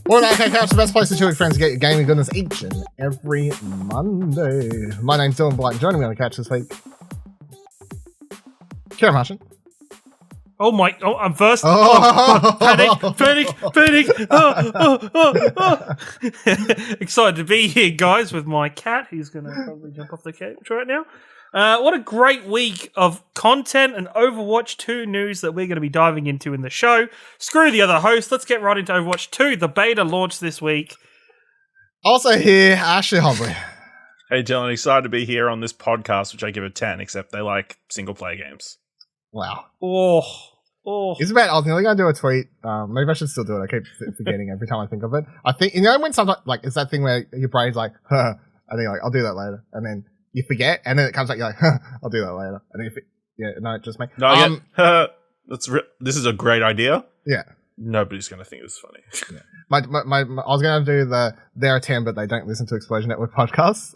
Or the Couch, the best place to chill with friends to get your gaming goodness each and every Monday. My name's Dylan Blight, and joining me on the couch this week, Kieran Martian. Oh, I'm first. Panic. Excited to be here, guys, with my cat. He's going to probably jump off the couch right now. What a great week of content and Overwatch 2 news that we're going to be diving into in the show. Screw the other host. Let's get right into Overwatch 2. The beta launched this week. Also here, Ashley Hobley. Hey, Dylan, excited to be here on this podcast, which I give a 10, except they like single-player games. Wow. It's about, I was nearly going to do a tweet. Maybe I should still do it. I keep forgetting every time I think of it. I think, when sometimes, it's that thing where your brain's like, and then you're like, I'll do that later. And then you forget, and then it comes out, you're like, I'll do that later. And then just me. No, this is a great idea. Yeah. Nobody's going to think it's funny. Yeah. I was going to do they're a 10, but they don't listen to Explosion Network podcasts.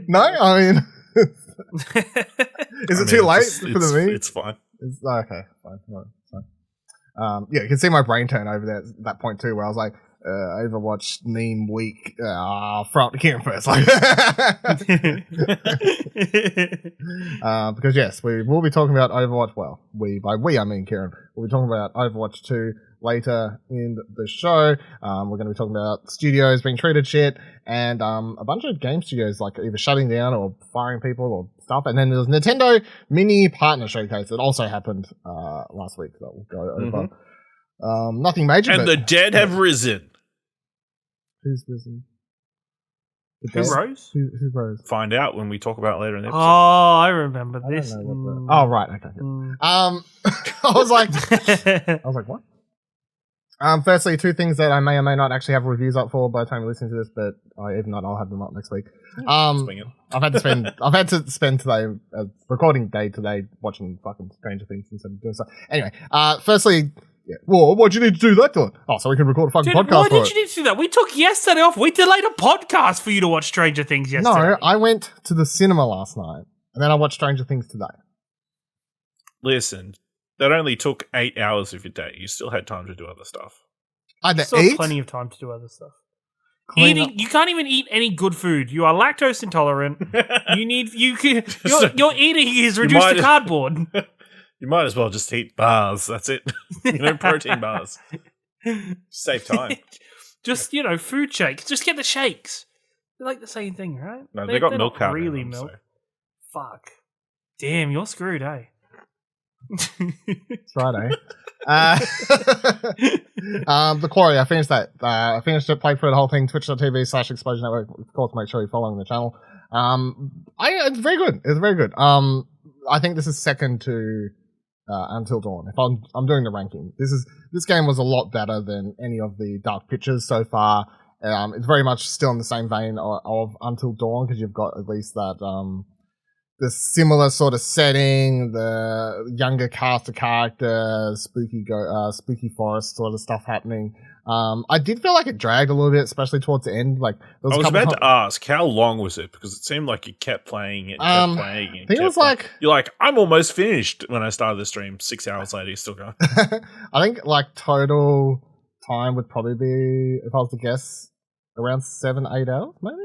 No, I mean... Is it too late for the me? It's fine. Okay, fine. You can see my brain turn over there at that point too, where I was like, Overwatch meme week. Front to Kieran first, because yes, we will be talking about Overwatch. Well, by we I mean Kieran. We'll be talking about Overwatch 2 later in the show. We're going to be talking about studios being treated shit and a bunch of game studios like either shutting down or firing people or stuff. And then there's Nintendo Mini Partner Showcase that also happened last week that we'll go over. Nothing major. And the dead have risen. Who's risen? Who rose? Who rose? Find out when we talk about it later in the episode. Oh, I remember this. Oh, right. Okay. I was like, what? Firstly, two things that I may or may not actually have reviews up for by the time you listen to this, but if not, I'll have them up next week. I've had to spend today, recording day today, watching fucking Stranger Things instead of doing stuff. Anyway, firstly, yeah. Well, why'd you need to do that, Dylan? Oh, so we can record a fucking podcast. Why did you need to do that? We took yesterday off. We delayed a podcast for you to watch Stranger Things yesterday. No, I went to the cinema last night, and then I watched Stranger Things today. Listen, that only took 8 hours of your day. You still had time to do other stuff. Still had plenty of time to do other stuff. You can't even eat any good food. You are lactose intolerant. Your eating is reduced to cardboard. You might as well just eat bars. That's it. Protein bars. Save time. Just, food shakes. Just get the shakes. They're like the same thing, right? No, they got milk powder. Really milk. So. Fuck. Damn, you're screwed, eh? It's Friday. The Quarry, I finished that. I finished it, played through the whole thing, twitch.tv/Explosion Network. Of course, make sure you're following the channel. It's very good. It's very good. I think this is second to Until Dawn. If I'm doing the ranking, this game was a lot better than any of the Dark Pictures so far. It's very much still in the same vein of Until Dawn because you've got at least that the similar sort of setting, the younger cast of characters, spooky forest sort of stuff happening. I did feel like it dragged a little bit, especially towards the end. Like I was about to ask, how long was it? Because it seemed like you kept playing it, I think it was like you're like, I'm almost finished when I started the stream. 6 hours later, you're still going. I think total time would probably be, if I was to guess, around 7-8 hours, maybe.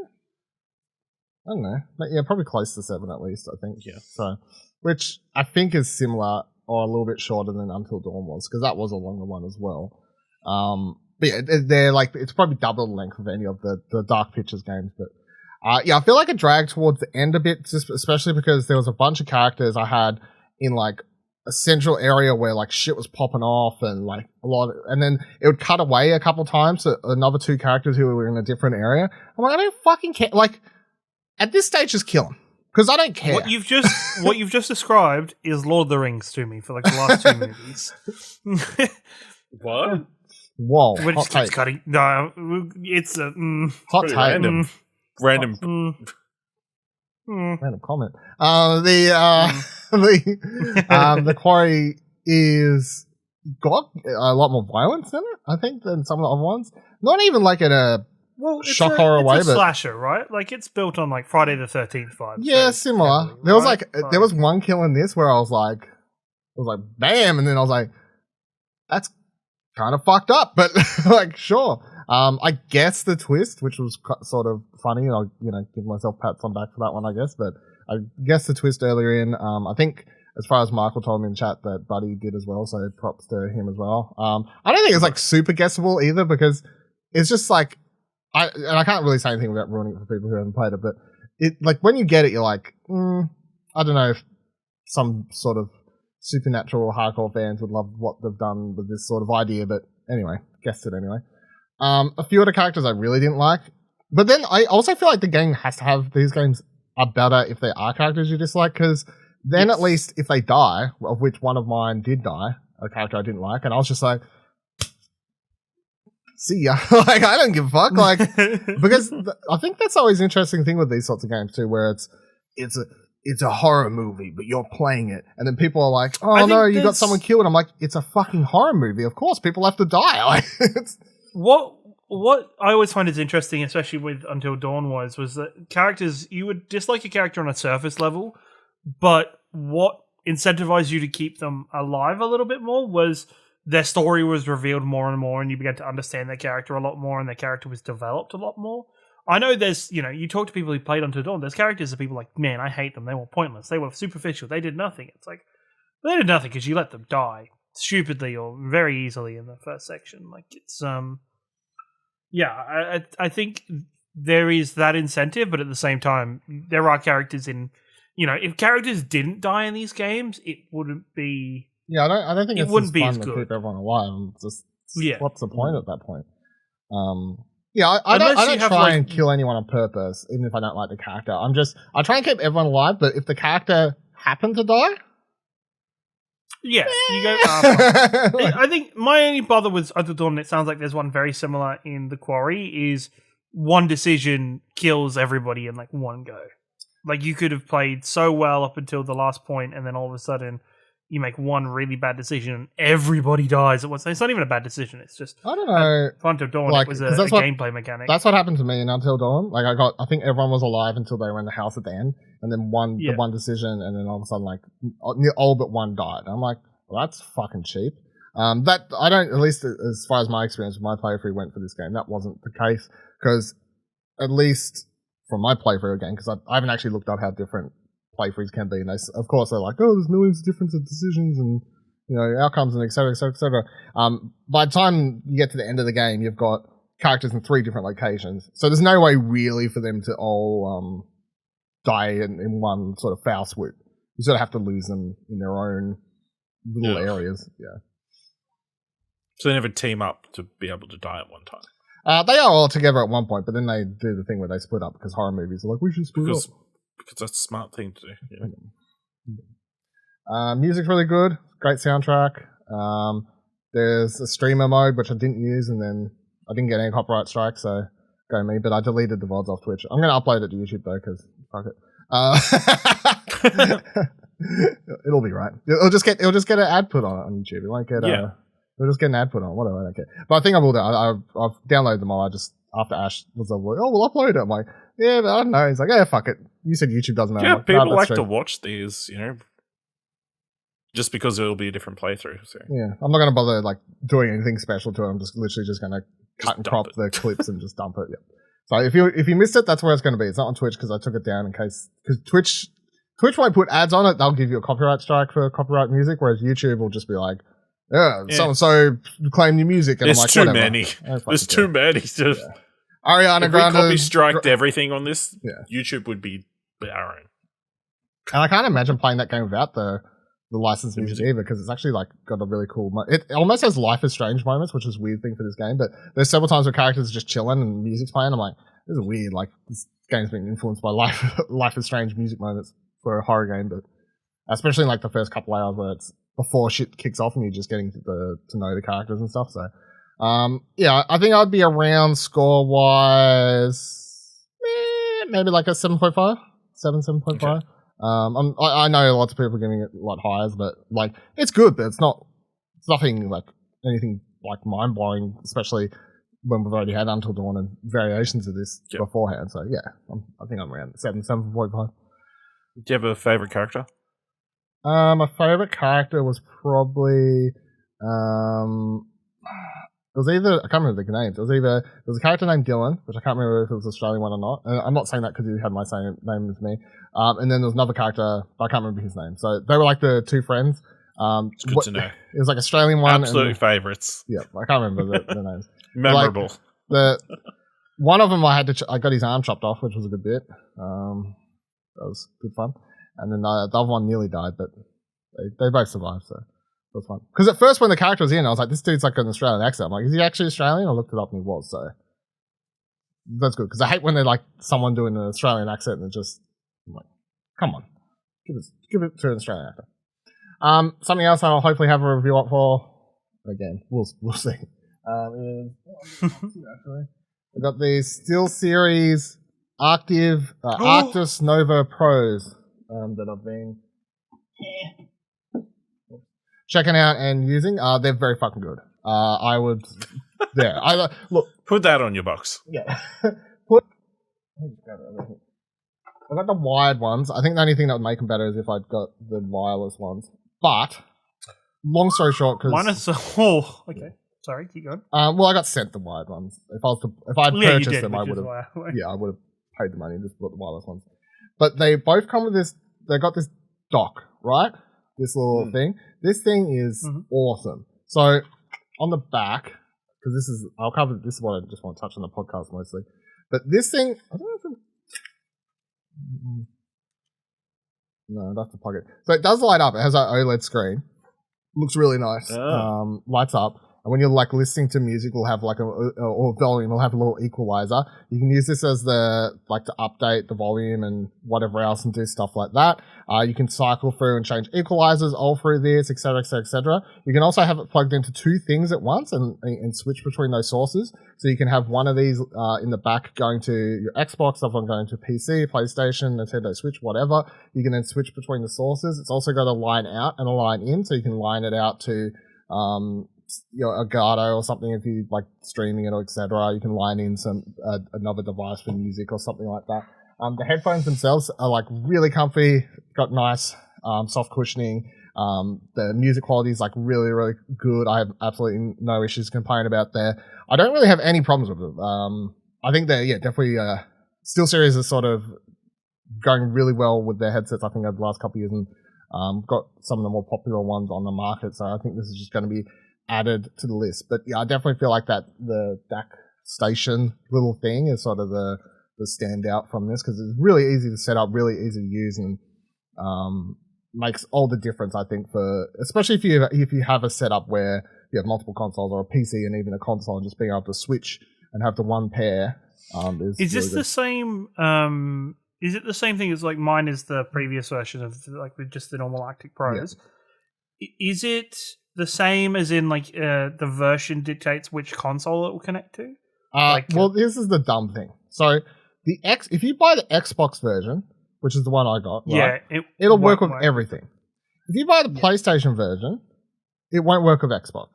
I don't know. But yeah, probably close to 7 at least, I think. Yeah. So, which I think is similar or a little bit shorter than Until Dawn was, because that was a longer one as well. But yeah, they're it's probably double the length of any of the Dark Pictures games. But I feel like it dragged towards the end a bit, just especially because there was a bunch of characters I had in a central area where shit was popping off and and then it would cut away a couple times to another two characters who were in a different area. I'm like, I don't fucking care. At this stage, just kill them. Because I don't care. What you've just described is Lord of the Rings to me for the last 2 movies. What? Whoa. We're just cutting. No, it's a hot take. Random comment. The Quarry is got a lot more violence in it, I think, than some of the other ones. Not even in a shock horror way, but slasher, right? It's built on Friday the 13th vibe. Yeah, so similar. There was there was one kill in this where I was like, bam, and then I was like, that's kind of fucked up, but like, sure. I guess the twist, which was sort of funny, and I'll, give myself pats on back for that one, I guess, but I guess the twist earlier in, I think, as far as Michael told me in chat, that Buddy did as well, so props to him as well. I don't think it's like super guessable either, because it's just like, I can't really say anything without ruining it for people who haven't played it, but it, like, when you get it, you're like, I don't know if some sort of supernatural hardcore fans would love what they've done with this sort of idea, but anyway, guessed it anyway. A few of the characters I really didn't like, but then I also feel like the game has to have, these games are better if they are characters you dislike, because then at least if they die, of which one of mine did die, a character I didn't like, and I was just like, see ya. Like, I don't give a fuck. Like, because I think that's always an interesting thing with these sorts of games too, where it's a horror movie, but you're playing it, and then people are like, oh no, you got someone killed. I'm like, it's a fucking horror movie. Of course, people have to die. Like, What I always find is interesting, especially with Until Dawn, was that characters, you would dislike a character on a surface level, but what incentivized you to keep them alive a little bit more was their story was revealed more and more, and you began to understand their character a lot more, and their character was developed a lot more. I know there's, you talk to people who played Until Dawn, there's characters that people are like, man, I hate them. They were pointless. They were superficial. They did nothing. It's like, they did nothing because you let them die stupidly or very easily in the first section. Like, it's, yeah, I think there is that incentive, but at the same time, there are characters in, if characters didn't die in these games, it wouldn't be. Yeah, I don't think it it's wouldn't be fun as to good. keep everyone alive. Just Yeah. What's the point at that point? Yeah, I don't try and kill anyone on purpose, even if I don't like the character. I try and keep everyone alive, but if the character happened to die, yeah, you go. I think my only bother with Until Dawn, it sounds like there's one very similar in the Quarry, is one decision kills everybody in like one go. Like, you could have played so well up until the last point, and then all of a sudden you make one really bad decision and everybody dies at once. It's not even a bad decision. It's just, I don't know. Until Dawn, like, it was a gameplay mechanic. That's what happened to me in Until Dawn. Like, I think everyone was alive until they were in the house at the end, and then the one decision, and then all of a sudden, like, all but one died. I'm like, well, that's fucking cheap. That I don't, at least as far as my experience with my playthrough went for this game, that wasn't the case, because at least from my playthrough again, because I haven't actually looked up how different playthroughs can be, and of course they're like, oh, there's millions of different decisions and outcomes and et cetera, et cetera, et cetera. By the time you get to the end of the game, you've got characters in 3 different locations, so there's no way really for them to all die in one sort of foul swoop. You sort of have to lose them in their own little areas. Yeah. So they never team up to be able to die at one time. They are all together at one point, but then they do the thing where they split up, because horror movies are like, we should split up. Because that's a smart thing to do. Yeah. Music's really good. Great soundtrack. There's a streamer mode, which I didn't use, and then I didn't get any copyright strikes, so go me. But I deleted the VODs off Twitch. I'm going to upload it to YouTube, though, because fuck it. It'll be right. It'll just get an ad put on YouTube. It won't get it'll just get an ad put on. Whatever, I don't care. But I think I will do. I've downloaded them all. I just, after Ash was like, oh, we'll upload it. I'm like, yeah, but I don't know. He's like, yeah, fuck it. You said YouTube doesn't know. Yeah, like, people no, like true. to watch these, just because it'll be a different playthrough. So. Yeah, I'm not going to bother like doing anything special to it. I'm just literally just going to cut and crop the clips and just dump it. Yeah. So if you missed it, that's where it's going to be. It's not on Twitch because I took it down in case, because Twitch won't put ads on it. They'll give you a copyright strike for copyright music, whereas YouTube will just be like, so-and-so claimed your music. And There's I'm like, too whatever. many. There's too many. Ariana if Grande. we copy striked everything on this, YouTube would be barren. And I can't imagine playing that game without the licensed music either, because it's actually like got a really cool. It almost has Life is Strange moments, which is a weird thing for this game. But there's several times where characters are just chilling and music's playing. I'm like, this is weird. Like, this game's been influenced by Life is Strange music moments for a horror game, but especially in like the first couple hours where it's before shit kicks off and you're just getting to know the characters and stuff. So, I think I'd be around score wise, maybe like a 7.5, 7.5. Okay. I know lots of people are giving it a lot higher, but like it's good, but it's nothing like anything like mind blowing, especially when we've already had Until Dawn and variations of this beforehand. So I think I'm around 7.5. Do you have a favorite character? My favorite character was probably It was either, I can't remember the names. It was either, there was a character named Dylan, which I can't remember if it was an Australian one or not. And I'm not saying that because he had my same name as me. And then there was another character, but I can't remember his name. So they were like the two friends. It's good to know. It was like Australian one. Absolute favourites. Yeah, I can't remember the names. Memorable. Like, one of them I got his arm chopped off, which was a good bit. That was good fun. And then the other one nearly died, but they both survived, so it was fun. Because at first when the character was in, I was like, this dude's like an Australian accent. I'm like, is he actually Australian? I looked it up and he was, so that's good. Because I hate when they're like someone doing an Australian accent and just, I'm like, come on, give it to an Australian actor. Something else I'll hopefully have a review up for. Again, we'll see. We got the Steelseries Arctis Nova Pros that I've been checking out and using. They're very fucking good. I would, look. Put that on your box. Yeah. I got the wired ones. I think the only thing that would make them better is if I'd got the wireless ones. But long story short, because okay. Sorry, keep going. Well, I got sent the wired ones. If I'd purchased them, I would have. Yeah, I would have paid the money and just bought the wireless ones. But they both come with this. They got this dock, right? This little thing. This thing is awesome. So on the back, because this is what I just want to touch on the podcast mostly. But this thing, I don't know if it. No, I'd have to plug it. So it does light up. It has an OLED screen. Looks really nice. Lights up. And when you're like listening to music, we'll have like or volume, we'll have a little equalizer. You can use this as to update the volume and whatever else and do stuff like that. You can cycle through and change equalizers all through this, etc., etc., etc. You can also have it plugged into two things at once and switch between those sources. So you can have one of these in the back going to your Xbox, other one going to PC, PlayStation, Nintendo Switch, whatever. You can then switch between the sources. It's also got a line out and a line in, so you can line it out to Elgato or something if you like streaming it or etc. You can line in another device for music or something like that. The headphones themselves are like really comfy, got nice soft cushioning. The music quality is like really, really good. I have absolutely no issues to complain about there. I don't really have any problems with it. I think they're definitely SteelSeries is sort of going really well with their headsets. I think over the last couple of years and got some of the more popular ones on the market. So I think this is just going to be added to the list. But yeah, I definitely feel like that the DAC station little thing is sort of the standout from this because it's really easy to set up, really easy to use, and makes all the difference. I think especially if you have a setup where you have multiple consoles or a PC and even a console, and just being able to switch and have the one pair is this the same? Is it the same thing as like mine is the previous version of like with just the normal Arctic Pros? Yeah. Is it the same as in like the version dictates which console it will connect to? Well, this is the dumb thing. So if you buy the Xbox version, which is the one I got, right, it'll work with everything. If you buy the PlayStation version, it won't work with Xbox.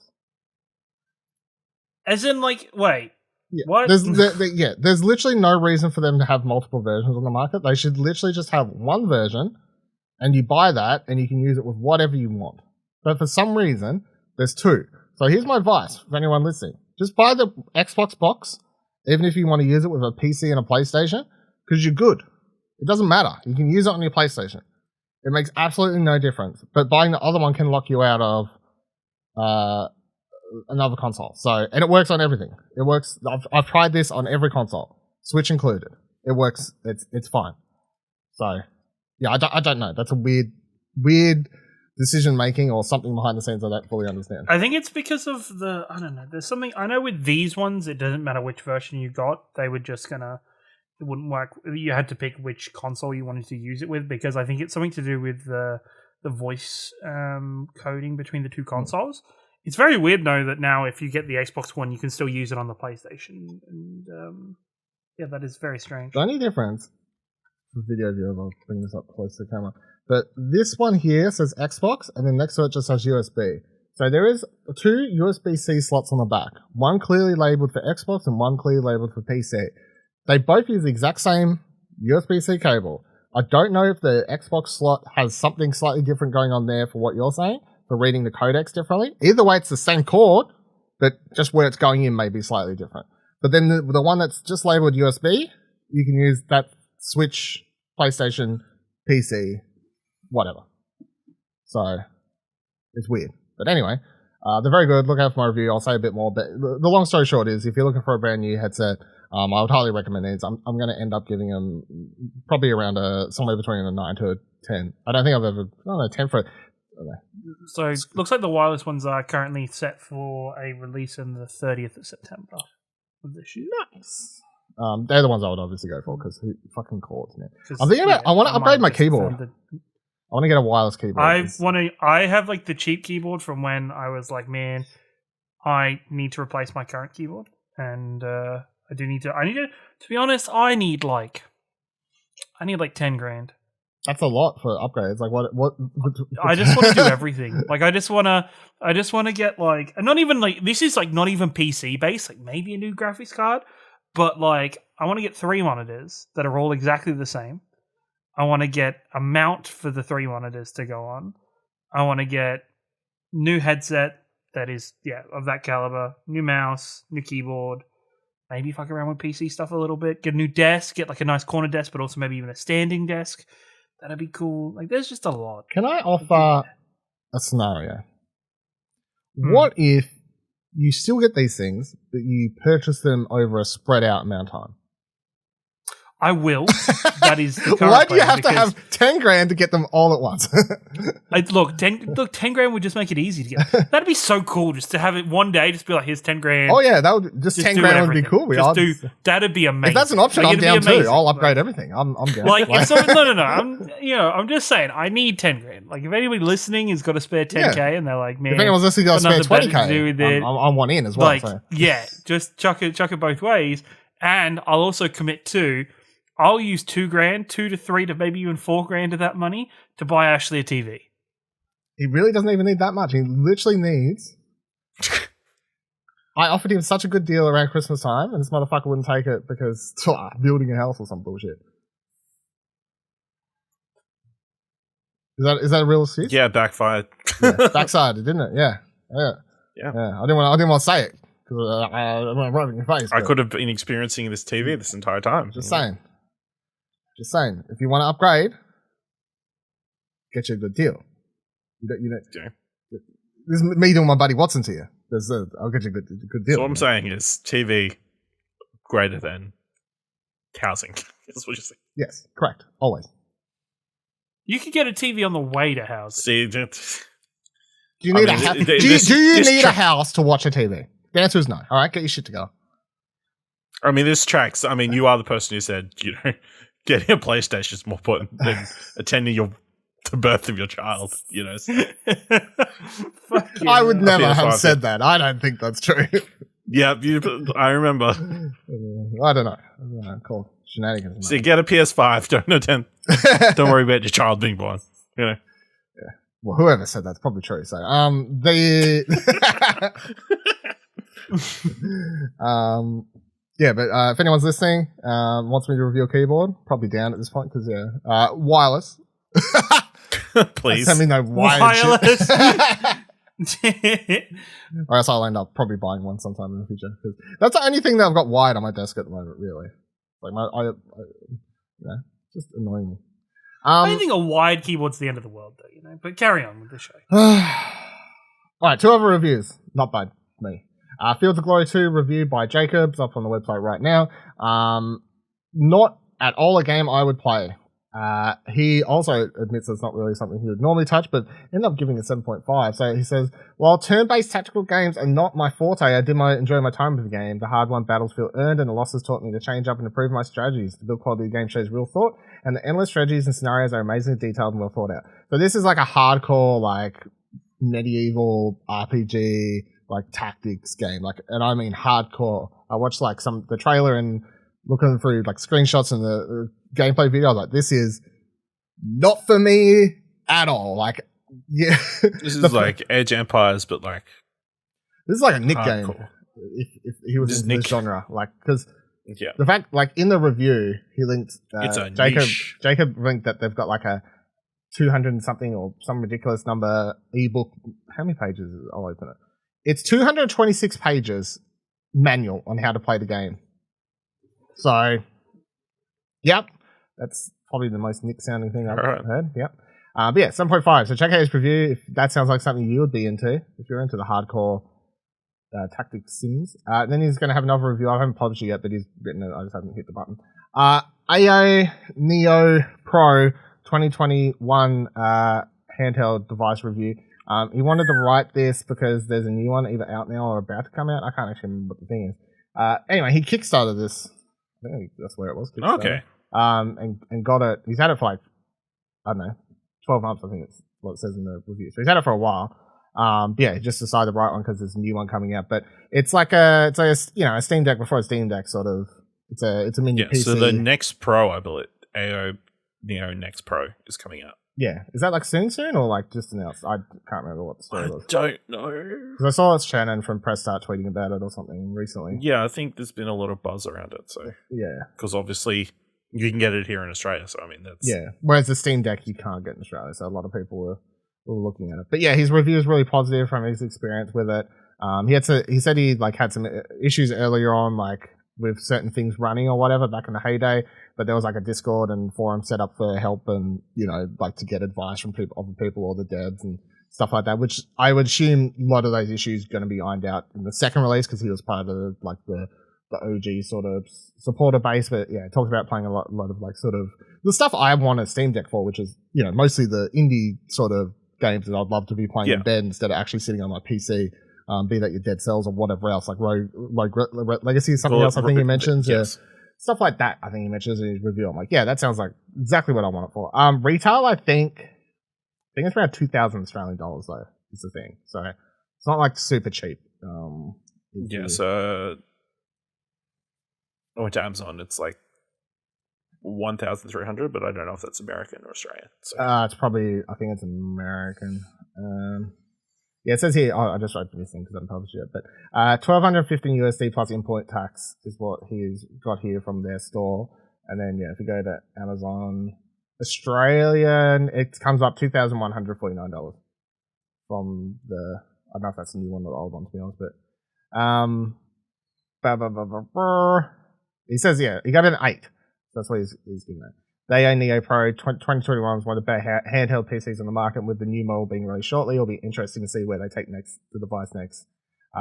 As in, like, wait. Yeah. What? There's literally no reason for them to have multiple versions on the market. They should literally just have one version, and you buy that, and you can use it with whatever you want. But for some reason, there's two. So here's my advice for anyone listening. Just buy the Xbox box, even if you want to use it with a PC and a PlayStation, because you're good. It doesn't matter. You can use it on your PlayStation. It makes absolutely no difference. But buying the other one can lock you out of another console. And it works on everything. It works. I've tried this on every console, Switch included. It works. It's fine. So yeah, I don't know. That's a weird decision making or something behind the scenes I don't fully understand. I think it's because of I don't know. There's something I know with these ones. It doesn't matter which version you got. They were just it wouldn't work. You had to pick which console you wanted to use it with because I think it's something to do with the voice coding between the two consoles. It's very weird, though, that now if you get the Xbox One, you can still use it on the PlayStation. And yeah, that is very strange. The only difference, for video viewers, I'll bring this up close to the camera, but this one here says Xbox, and then next to it just has USB. So there is two USB-C slots on the back, one clearly labeled for Xbox and one clearly labeled for PC. They both use the exact same USB-C cable. I don't know if the Xbox slot has something slightly different going on there for what you're saying, for reading the codecs differently. Either way, it's the same cord, but just where it's going in may be slightly different. But then the one that's just labeled USB, you can use that Switch, PlayStation, PC, whatever. So it's weird. But anyway, they're very good. Look out for my review. I'll say a bit more. But the long story short is, if you're looking for a brand new headset, I would highly recommend these. I'm going to end up giving them probably around somewhere between a 9 to a 10. I don't think I've ever... I don't know, 10 for it. So looks like the wireless ones are currently set for a release on the 30th of September of this year. Nice. They're the ones I would obviously go for, because who fucking calls me? I'm thinking about... I want to upgrade my keyboard. I want to get a wireless keyboard. I have like the cheap keyboard from when I was like, man, I need to replace my current keyboard, and I need to be honest, I need like 10 grand. That's a lot for upgrades. Like what I just want to do everything. Like I just want to get like, and not even like, this is like not even PC based, like maybe a new graphics card, but like I want to get 3 monitors that are all exactly the same. I want to get a mount for the 3 monitors to go on. I want to get new headset that is, of that caliber, new mouse, new keyboard, maybe fuck around with PC stuff a little bit, get a new desk, get like a nice corner desk, but also maybe even a standing desk. That'd be cool. Like, there's just a lot. Can I offer a scenario? What if you still get these things, but you purchase them over a spread out amount of time? I will. That is the current Why do you plan, have to have 10 grand to get them all at once? Look, 10 grand would just make it easy to get. That'd be so cool just to have it one day, just be like, here's 10 grand. Oh, yeah, that would just 10 grand would be cool. That'd be amazing. If that's an option, I'm down too. I'll upgrade everything. I'm down. Like, no. I'm just saying, I need 10 grand. Like, if anybody listening has got a spare 10K and they're like, man, if anyone's listening got a spare 20K, I'm one in as well. Like, so. Just chuck it both ways. And I'll also commit to, I'll use 2 grand, 2 to 3 to maybe even 4 grand of that money to buy Ashley a TV. He really doesn't even need that much. He literally needs... I offered him such a good deal around Christmas time, and this motherfucker wouldn't take it because building a house or some bullshit. Is that a real excuse? Yeah, backfired. Backsided, didn't it? Yeah. I didn't want to say it because I don't want to rub it in your face. I could have been experiencing this TV this entire time. Just saying. If you want to upgrade, get you a good deal. This is me doing my buddy Watson to you. I'll get you a good deal. So what I'm saying is TV greater than housing. That's what you're saying. Yes, correct. Always. You could get a TV on the way to housing. See, do you need a house to watch a TV? The answer is no. All right, get your shit together. I mean, this tracks. I mean, you are the person who said, getting a PlayStation is more important than attending the birth of your child. I would never have said that. I don't think that's true. Yeah, I remember. I don't know. Cool. Shenanigans. So you get a PS5. Don't attend. Don't worry about your child being born. Yeah. Well, whoever said that's probably true. So, but if anyone's listening, wants me to review a keyboard, probably down at this point because wireless. Please send me no wireless. Shit. Or else I'll end up probably buying one sometime in the future. Cause that's the only thing that I've got wired on my desk at the moment. Really, like just annoying me. I don't think a wired keyboard's the end of the world, though. But carry on with the show. All right, 2 other reviews. Not by me. Fields of Glory 2 review by Jacobs up on the website right now. Not at all a game I would play. He also admits it's not really something he would normally touch, but ended up giving it 7.5. So he says, while turn-based tactical games are not my forte, I did enjoy my time with the game. The hard-won battles feel earned, and the losses taught me to change up and improve my strategies. The build quality of the game shows real thought, and the endless strategies and scenarios are amazingly detailed and well thought out. So this is like a hardcore, like, medieval RPG, like, tactics game. Like, and I mean hardcore. I watched, like, the trailer and looking through, like, screenshots and the gameplay video, I was like, this is not for me at all. Like, yeah. This is like Edge Empires, but like... This is like a Nick game. If he was in this genre. Like, because the fact, like, in the review, he linked... Jacob linked that they've got like a 200 and something or some ridiculous number ebook. How many pages? I'll open it. It's 226 pages manual on how to play the game. So, yep, that's probably the most Nick sounding thing I've heard. Yep. But yeah, 7.5. So check out his review if that sounds like something you would be into, if you're into the hardcore tactics sims. Then he's going to have another review. I haven't published it yet, but he's written it. I just haven't hit the button. AO Neo Pro 2021 handheld device review. He wanted to write this because there's a new one either out now or about to come out. I can't actually remember what the thing is. Anyway, he kickstarted this. I think that's where it was. Okay. And got it. He's had it for like, I don't know, 12 months, I think it's what it says in the review. So he's had it for a while. Yeah, he just decided to write one because there's a new one coming out. But it's like a Steam Deck before a Steam Deck sort of. It's a mini PC. So the Next Pro, I believe, AO Neo Next Pro is coming out. Yeah, is that like soon or like just announced? I can't remember what the story was. I don't know. Because I saw it's Shannon from Press Start tweeting about it or something recently. Yeah, I think there's been a lot of buzz around it. So yeah, because obviously you can get it here in Australia. So I mean, that's Whereas the Steam Deck you can't get in Australia, so a lot of people were looking at it. But yeah, his review is really positive from his experience with it. He said he like had some issues earlier on, like with certain things running or whatever back in the heyday, but there was like a Discord and forum set up for help and, you know, like to get advice from other people or the devs and stuff like that, which I would assume a lot of those issues are going to be ironed out in the second release because he was part of like the OG sort of supporter base. But yeah, talked about playing a lot of like sort of the stuff I want a Steam Deck for, which is, you know, mostly the indie sort of games that I'd love to be playing in bed instead of actually sitting on my PC. Be that your Dead Cells or whatever else, like Rogue Legacy, something else I think he mentions. Yes. Stuff like that, I think he mentions in his review. I'm like, yeah, that sounds like exactly what I want it for. Retail, I think it's around 2,000 Australian dollars though, is the thing. So it's not like super cheap. So I went to Amazon, it's like 1,300, but I don't know if that's American or Australian. So. It's probably, I think it's American. Yeah, it says here, I just opened this thing because I haven't published it, but $1,215 USD plus import tax is what he's got here from their store. And then, yeah, if you go to Amazon Australian, it comes up $2,149 from the, I don't know if that's the new one or the old one, to be honest, but he says, yeah, he got an 8. That's what he's giving it. The AO Neo Pro 2021 is one of the better handheld PCs on the market, with the new model being released shortly. It'll be interesting to see where they take the device next.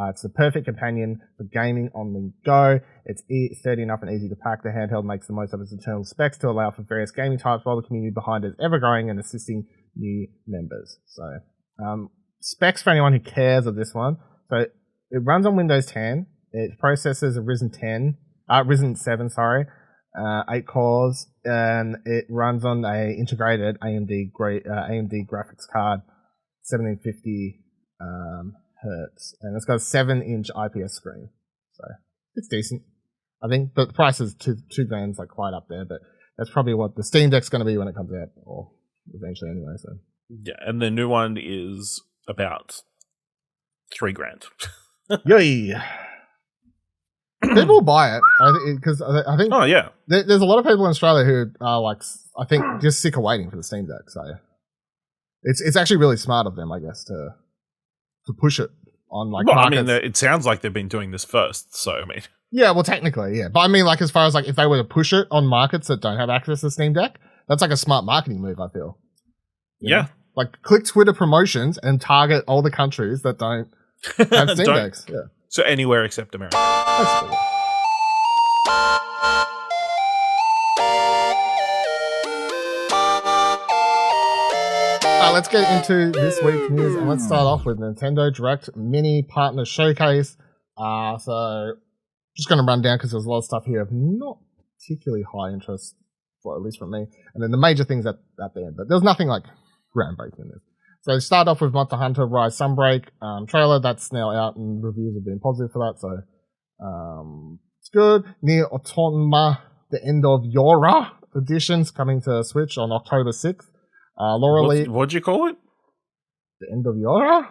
It's the perfect companion for gaming on the go. It's sturdy enough and easy to pack. The handheld makes the most of its internal specs to allow for various gaming types, while the community behind it is ever growing and assisting new members. So, specs for anyone who cares of this one. So, it runs on Windows 10. It processors a Ryzen 7, 8 cores, and it runs on a integrated AMD graphics card, 1750 hertz, and it's got a 7-inch IPS screen, so it's decent, I think. But the price is $2,000, like quite up there. But that's probably what the Steam Deck's going to be when it comes out, or eventually anyway. So yeah, and the new one is about $3,000. Yay! People will buy it because I think. Oh yeah, there's a lot of people in Australia who are like, I think, just sick of waiting for the Steam Deck. So it's actually really smart of them, I guess, to push it on like. Well, markets. I mean, it sounds like they've been doing this first. So I mean, yeah, well, technically, yeah, but I mean, like, as far as like if they were to push it on markets that don't have access to Steam Deck, that's like a smart marketing move, I feel. You know? Like click Twitter promotions and target all the countries that don't have Steam Decks. Yeah. So anywhere except America. Let's get into this week's news, and let's start off with Nintendo Direct Mini Partner Showcase. So just going to run down because there's a lot of stuff here of not particularly high interest, for at least from me. And then the major things at the end, but there's nothing like groundbreaking in this. So start off with Monster Hunter Rise Sunbreak trailer. That's now out and reviews have been positive for that. So it's good. Nier Automata, The End of Yora editions coming to Switch on October 6th. Laura Lee. What'd you call it? The End of Yora?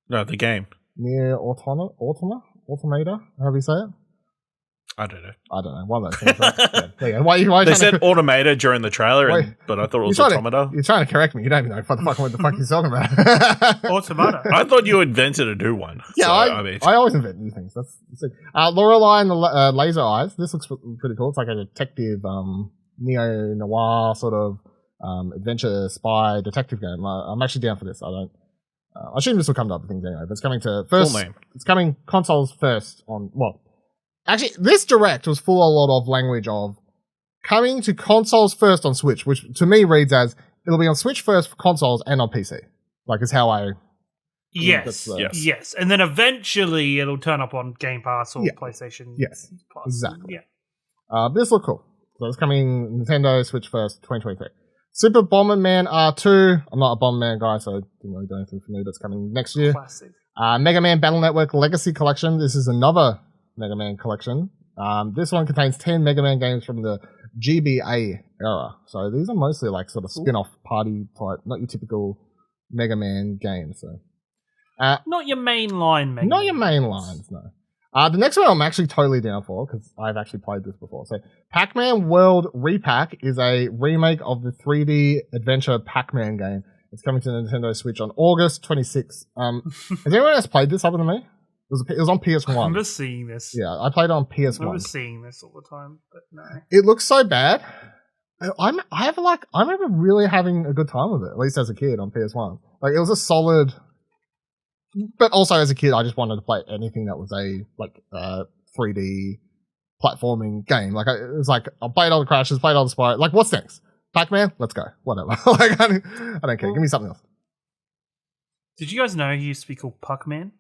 No, the game. Nier Automata? However you say it? I don't know. One of those things. Right? Yeah, there you go. Why They said automator during the trailer, but I thought it was automata. You're trying to correct me. You don't even know what the fuck you're talking about. Automata. I thought you invented a new one. Yeah, so, I always invent new things. That's it. Lorelei and the Laser Eyes. This looks pretty cool. It's like a detective, neo-noir sort of adventure spy detective game. I'm actually down for this. I assume this will come to other things anyway, but it's coming to first. Full name. It's coming consoles first on, actually, this direct was full of a lot of language of coming to consoles first on Switch, which to me reads as it'll be on Switch first for consoles and on PC. Like, is how I. Yes. And then eventually it'll turn up on Game Pass or PlayStation. Yes. Plus. Exactly. Yeah. This look cool. So it's coming Nintendo Switch first, 2023. Super Bomberman R2. I'm not a Bomberman guy, so it didn't really do anything for me. That's coming next year. Classic. Mega Man Battle Network Legacy Collection. This is another Mega Man collection. This one contains 10 Mega Man games from the GBA era. So these are mostly like sort of spin-off party type, not your typical Mega Man games. So not your mainline Mega Not your main lines, no. The next one I'm actually totally down for because I've actually played this before. So Pac-Man World Repack is a remake of the 3D adventure Pac-Man game. It's coming to Nintendo Switch on August 26th. Has anyone else played this other than me? It was on PS1. I remember seeing this. Yeah, I played it on PS1. I remember seeing this all the time, but no. It looks so bad. I remember really having a good time with it, at least as a kid on PS1. Like, it was a solid. But also as a kid, I just wanted to play anything that was a 3D platforming game. Like, it was like I played all the Crashes, played all the Spyro. Like, what's next? Pac-Man? Let's go. Whatever. Like, I don't care. Give me something else. Did you guys know he used to be called Puck-Man?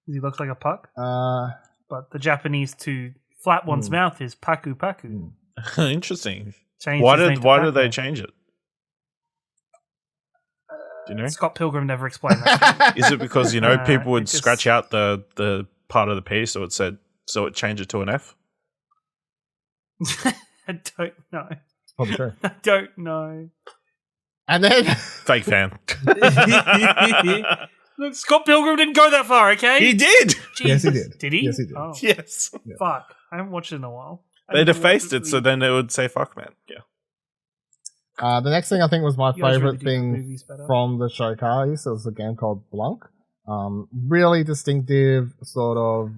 He looks like a puck. But the Japanese to flap one's mouth is Paku Paku. Interesting. Changed Why his name did to why Pac-Man. did they change it? Do you know? Scott Pilgrim never explained that. Is it because people would just- scratch out the part of the P so it changed it to an F? I don't know. It's probably true. I don't know. And then Fake fan. Look, Scott Pilgrim didn't go that far, okay? He did. Jesus. Yes, he did. Did he? Yes, he did. Oh, Yes. fuck. I haven't watched it in a while. They defaced it so then it would say fuck man. Yeah. The next thing I think was my You guys favorite really do thing movies better. from the showcase. It was a game called Blanc. Really distinctive sort of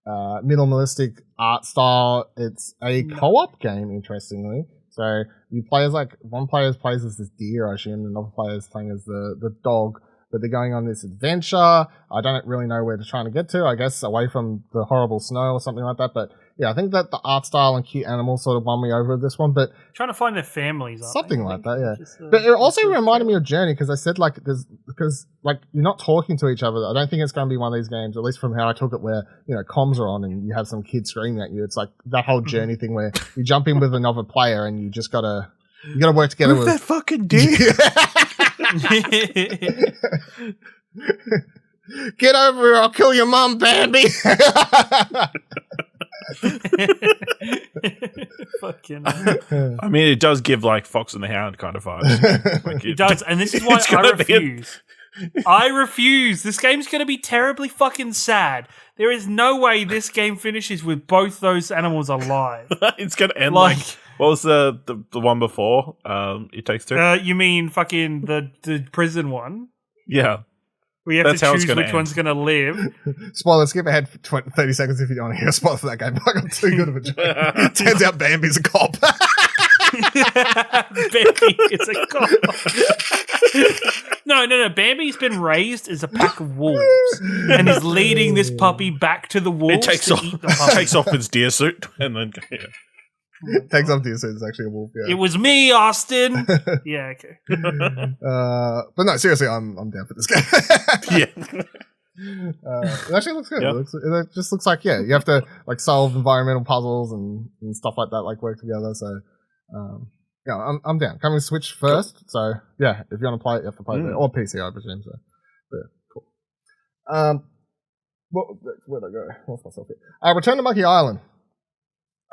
minimalistic art style. It's a co-op game, interestingly. So you play as one player plays as this deer, I assume, and another player is playing as the dog. But they're going on this adventure. I don't really know where they're trying to get to. I guess away from the horrible snow or something like that. But yeah, I think that the art style and cute animals sort of won me over with this one. But Trying to find their families, aren't something they? like that, yeah. Just, But it also reminded me of Journey because I said because you're not talking to each other. I don't think it's going to be one of these games, at least from how I took it, where comms are on and you have some kid screaming at you. It's like that whole Journey thing where you jump in with another player and you just gotta work together with that fucking deer. Get over here! I'll kill your mum, Bambi. Fucking hell. I mean, it does give like Fox and the Hound kind of vibes. Like, It does, and this is why it's I gonna be refuse. I refuse. This game's going to be terribly fucking sad. There is no way this game finishes with both those animals alive. It's gonna end like what was the one before? It Takes Two. You mean fucking the prison one? Yeah. We have That's to how it's choose gonna which end. one's going to live. Spoiler, skip ahead for 30 seconds if you don't want to hear a spoiler for that game. I got too good of a joke. Turns out Bambi's a cop. Bambi is a cop. No. Bambi's been raised as a pack of wolves and is leading this puppy back to the wolves. It takes to off eat the puppy. takes off its deer suit and then Takes off to it's actually a wolf. Yeah. It was me, Austin. Yeah, okay. But no, seriously, I'm down for this game. yeah. It actually looks good. Yeah. It just looks like you have to like solve environmental puzzles and stuff like that, like work together. So I'm down. Coming to Switch first. So yeah, if you want to play it, you have to play it there. Or PC, I presume. So yeah, cool. Where'd I go? Lost myself here. Return to Monkey Island.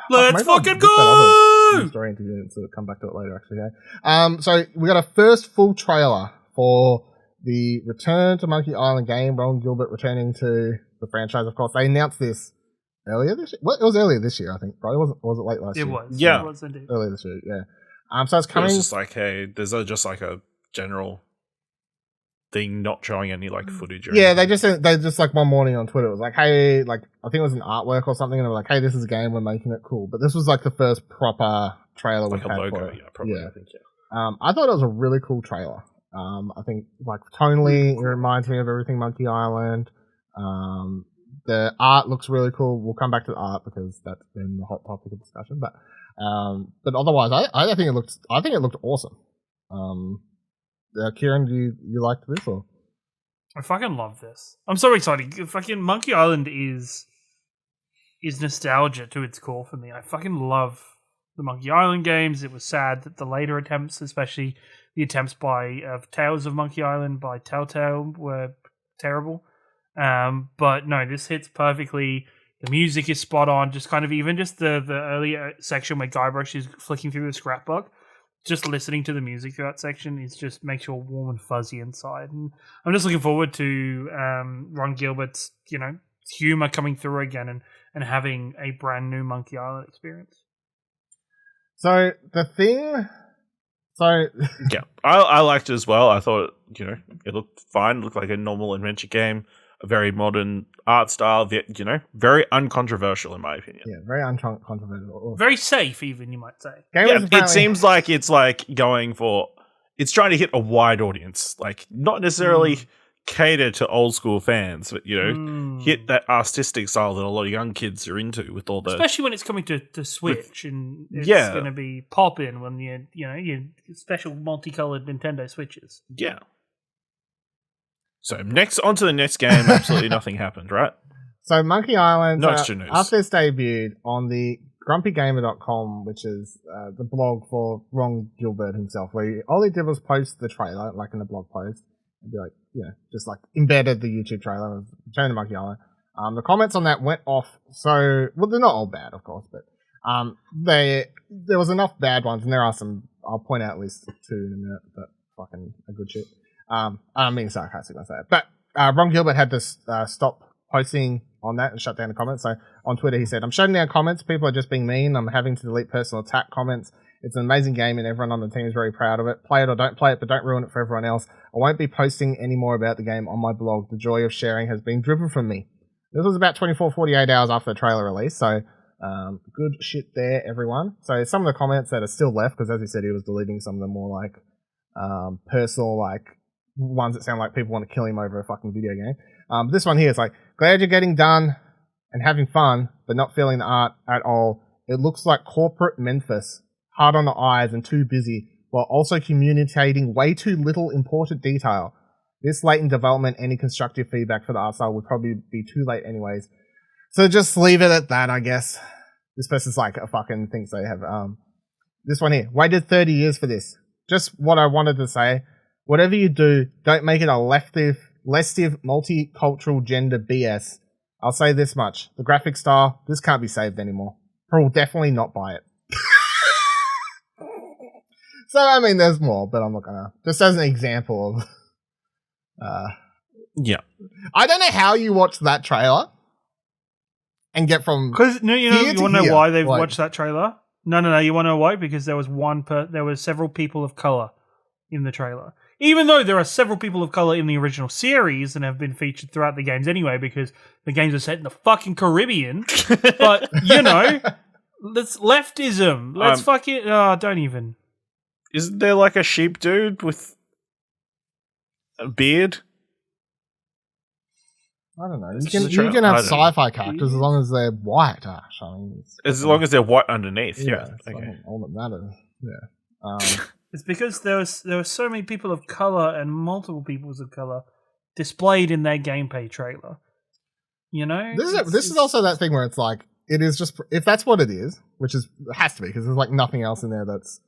Let's Maybe I'll fucking book that other go! story interview and sort of come back to it later, actually. Yeah. So we got a first full trailer for the Return to Monkey Island game. Ron Gilbert returning to the franchise, of course. They announced this earlier this year. Well, it was earlier this year, I think. Right? Was it late last year? It was. Yeah. It was indeed. Earlier this year. Yeah. So it's It coming. was just like, hey, there's just like a general thing not showing any like footage. Or Yeah, anything. they just like one morning on Twitter it was like, hey, like I think it was an artwork or something, and they were like, hey, this is a game, we're making it cool. But this was like the first proper trailer like we've a had logo. for it. Yeah, probably. I think. Yeah. I thought it was a really cool trailer. I think like tonally it reminds me of everything Monkey Island. The art looks really cool. We'll come back to the art because that's been the hot topic of discussion. But otherwise, I think it looked awesome. Kieran, do you liked this or? I fucking love this. I'm so excited. Fucking Monkey Island is nostalgia to its core for me. I fucking love the Monkey Island games. It was sad that the later attempts, especially the attempts by Tales of Monkey Island by Telltale, were terrible. But no, this hits perfectly. The music is spot on. Just kind of even just the earlier section where Guybrush is flicking through the scrapbook. Just listening to the music through that section is just makes you all warm and fuzzy inside. And I'm just looking forward to Ron Gilbert's, humor coming through again and having a brand new Monkey Island experience. So the thing, Yeah, I liked it as well. I thought it looked fine. It looked like a normal adventure game, a very modern art style. Very uncontroversial in my opinion. yeah, very uncontroversial. Very safe, even, you might say. It seems like it's like it's trying to hit a wide audience, like not necessarily cater to old school fans, but hit that artistic style that a lot of young kids are into with all the, especially when it's coming to Switch and it's Yeah. going to be popping when your special multicolored Nintendo Switches. yeah. So on to the next game. Absolutely nothing happened, right? So Monkey Island, No extra news. after it's debuted on the grumpygamer.com, which is the blog for Ron Gilbert himself, where all he did was post the trailer, like in a blog post, and be like, just like embedded the YouTube trailer, showing the Monkey Island. The comments on that went off, so, well, they're not all bad, of course, but there was enough bad ones, and there are some, I'll point out at least two in a minute, that fucking are good shit. I'm being sarcastic when I say it. But Ron Gilbert had to stop posting on that and shut down the comments. So on Twitter he said, I'm shutting down comments. People are just being mean. I'm having to delete personal attack comments. It's an amazing game and everyone on the team is very proud of it. Play it or don't play it, but don't ruin it for everyone else. I won't be posting any more about the game on my blog. The joy of sharing has been driven from me. This was about 24, 48 hours after the trailer release. So good shit there, everyone. So some of the comments that are still left, because as he said, he was deleting some of the more like personal, like ones that sound like people want to kill him over a fucking video game. This one here is like, glad you're getting done and having fun, but not feeling the art at all. It looks like corporate Memphis, hard on the eyes and too busy, while also communicating way too little important detail. This late in development, any constructive feedback for the art style would probably be too late anyways. So just leave it at that, I guess. This person's like a fucking thinks they have. This one here, waited 30 years for this. Just what I wanted to say. Whatever you do, don't make it a lastive, multicultural gender BS. I'll say this much. The graphic style, this can't be saved anymore. Pro will definitely not buy it. So, I mean, there's more, but I'm not gonna. Just as an example of... Yeah. I don't know how you watch that trailer and get from... Because, you want to know why they've Like- watched that trailer? No, you want to know why? Because there was there were several people of color in the trailer. Even though there are several people of color in the original series and have been featured throughout the games anyway, because the games are set in the fucking Caribbean. But, let's leftism. Let's fucking... Oh, don't even. Isn't there like a sheep dude with a beard? I don't know. It's You just a can trailer. have I don't know. sci-fi characters as long as they're white, Ash. I mean, As long as they're white underneath. Yeah. it's Okay. all that matters. Yeah. It's because there were so many people of color and multiple peoples of color displayed in their gameplay trailer. This is also that thing where it's like, it is just, if that's what it is, which is, it has to be, because there's like nothing else in there that's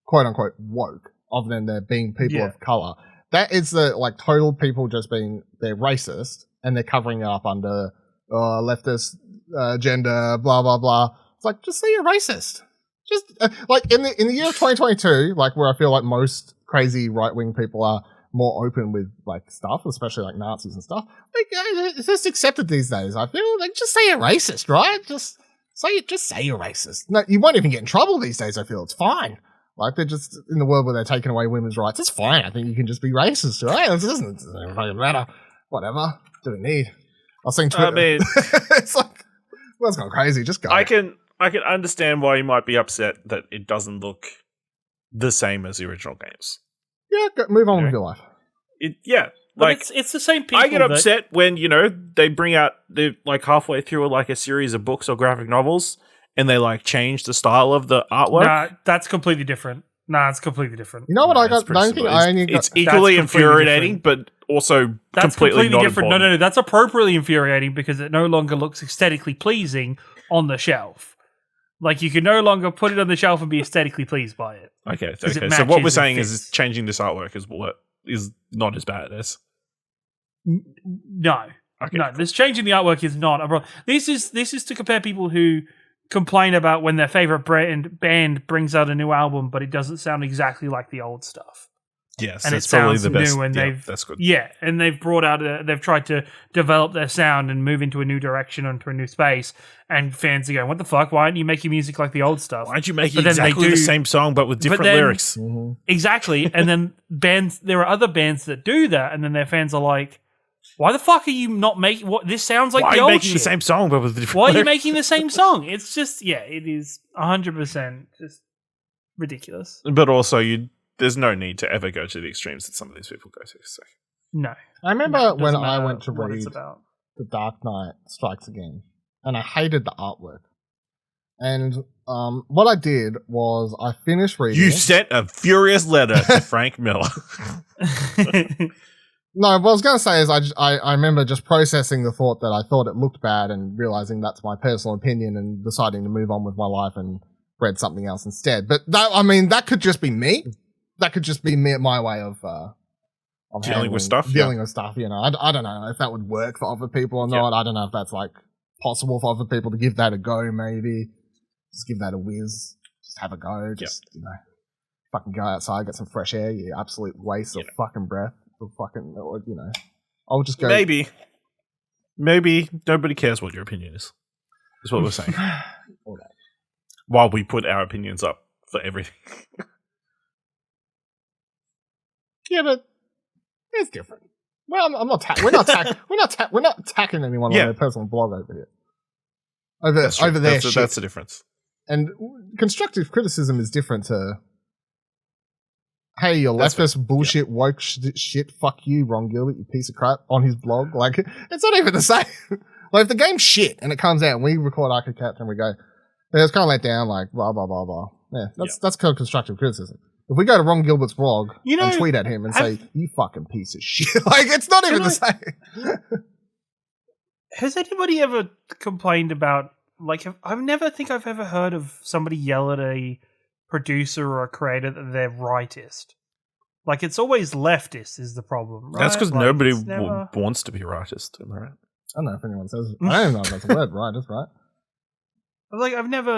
quote unquote woke, other than there being people of color. That is the like total people just being, they're racist and they're covering it up under leftist agenda, blah, blah, blah. It's like, just say you're racist. Just like in the year of 2022, like where I feel like most crazy right wing people are more open with like stuff, especially like Nazis and stuff. Like it's just accepted these days. I feel like just say you're racist, right? Just say you're racist. No, you won't even get in trouble these days. I feel it's fine. Like they're just in the world where they're taking away women's rights. It's fine. I think you can just be racist, right? It doesn't fucking matter. Whatever. Do we need? I'll sing Twitter. I mean, it's like that's gone crazy. Just go. I can understand why you might be upset that it doesn't look the same as the original games. Yeah, move on with your life. Like it's the same people. I get upset when they bring out they're like halfway through like a series of books or graphic novels and they like change the style of the artwork. Nah, that's completely different. It's completely different. You know what I got? It's equally infuriating, but also completely not different. Important. No, that's appropriately infuriating because it no longer looks aesthetically pleasing on the shelf. Like you can no longer put it on the shelf and be aesthetically pleased by it. Okay. So what we're saying is changing this artwork is what is not as bad as. No. Okay. No, this changing the artwork is not a problem. This is to compare people who complain about when their favorite band brings out a new album, but it doesn't sound exactly like the old stuff. Yes, and that's probably the best. New and that's good. Yeah, and they've brought out they've tried to develop their sound and move into a new direction, onto a new space, and fans are going, "What the fuck? Why aren't you making music like the old stuff? Why aren't you making exactly the same song but with different lyrics?" Mm-hmm. Exactly, and then there are other bands that do that, and then their fans are like, "Why the fuck are you not making what this sounds like? Why the are you old making shit? the same song but with different Why lyrics? are you making the same song?" It's just it is 100% just ridiculous. But also, there's no need to ever go to the extremes that some of these people go to. So. No. I remember when I went to what read it's about. The Dark Knight Strikes Again, and I hated the artwork. And what I did was I finished reading. You sent a furious letter to Frank Miller. No, what I was going to say is I remember just processing the thought that I thought it looked bad and realizing that's my personal opinion and deciding to move on with my life and read something else instead. But that could just be me. That could just be my way of dealing with stuff. Dealing with stuff, I don't know if that would work for other people or not. I don't know if that's like possible for other people to give that a go. Maybe just give that a whiz. Just have a go. Just fucking go outside, get some fresh air. You absolute waste of fucking breath. Or fucking, I'll just go. Maybe nobody cares what your opinion is. Is what we're saying. While we put our opinions up for everything. Yeah, but it's different. Well, I'm not. We're not attacking anyone on their personal blog over here. Over there. That's the difference. And constructive criticism is different to, hey, your leftist bullshit woke shit. Fuck you, Ron Gilbert, you piece of crap. On his blog, like it's not even the same. Like if the game's shit and it comes out and we record Arctis and we go, it's kind of let down, like blah blah blah blah. Yeah, that's called constructive criticism. If we go to Ron Gilbert's blog and tweet at him and say, you fucking piece of shit, like, it's not even the same. Has anybody ever complained about, like, I've never heard of somebody yell at a producer or a creator that they're rightist. Like, it's always leftist is the problem, right? That's because nobody wants to be rightist, right? I don't know if anyone says it. I don't know if that's a word, rightist, right? Like,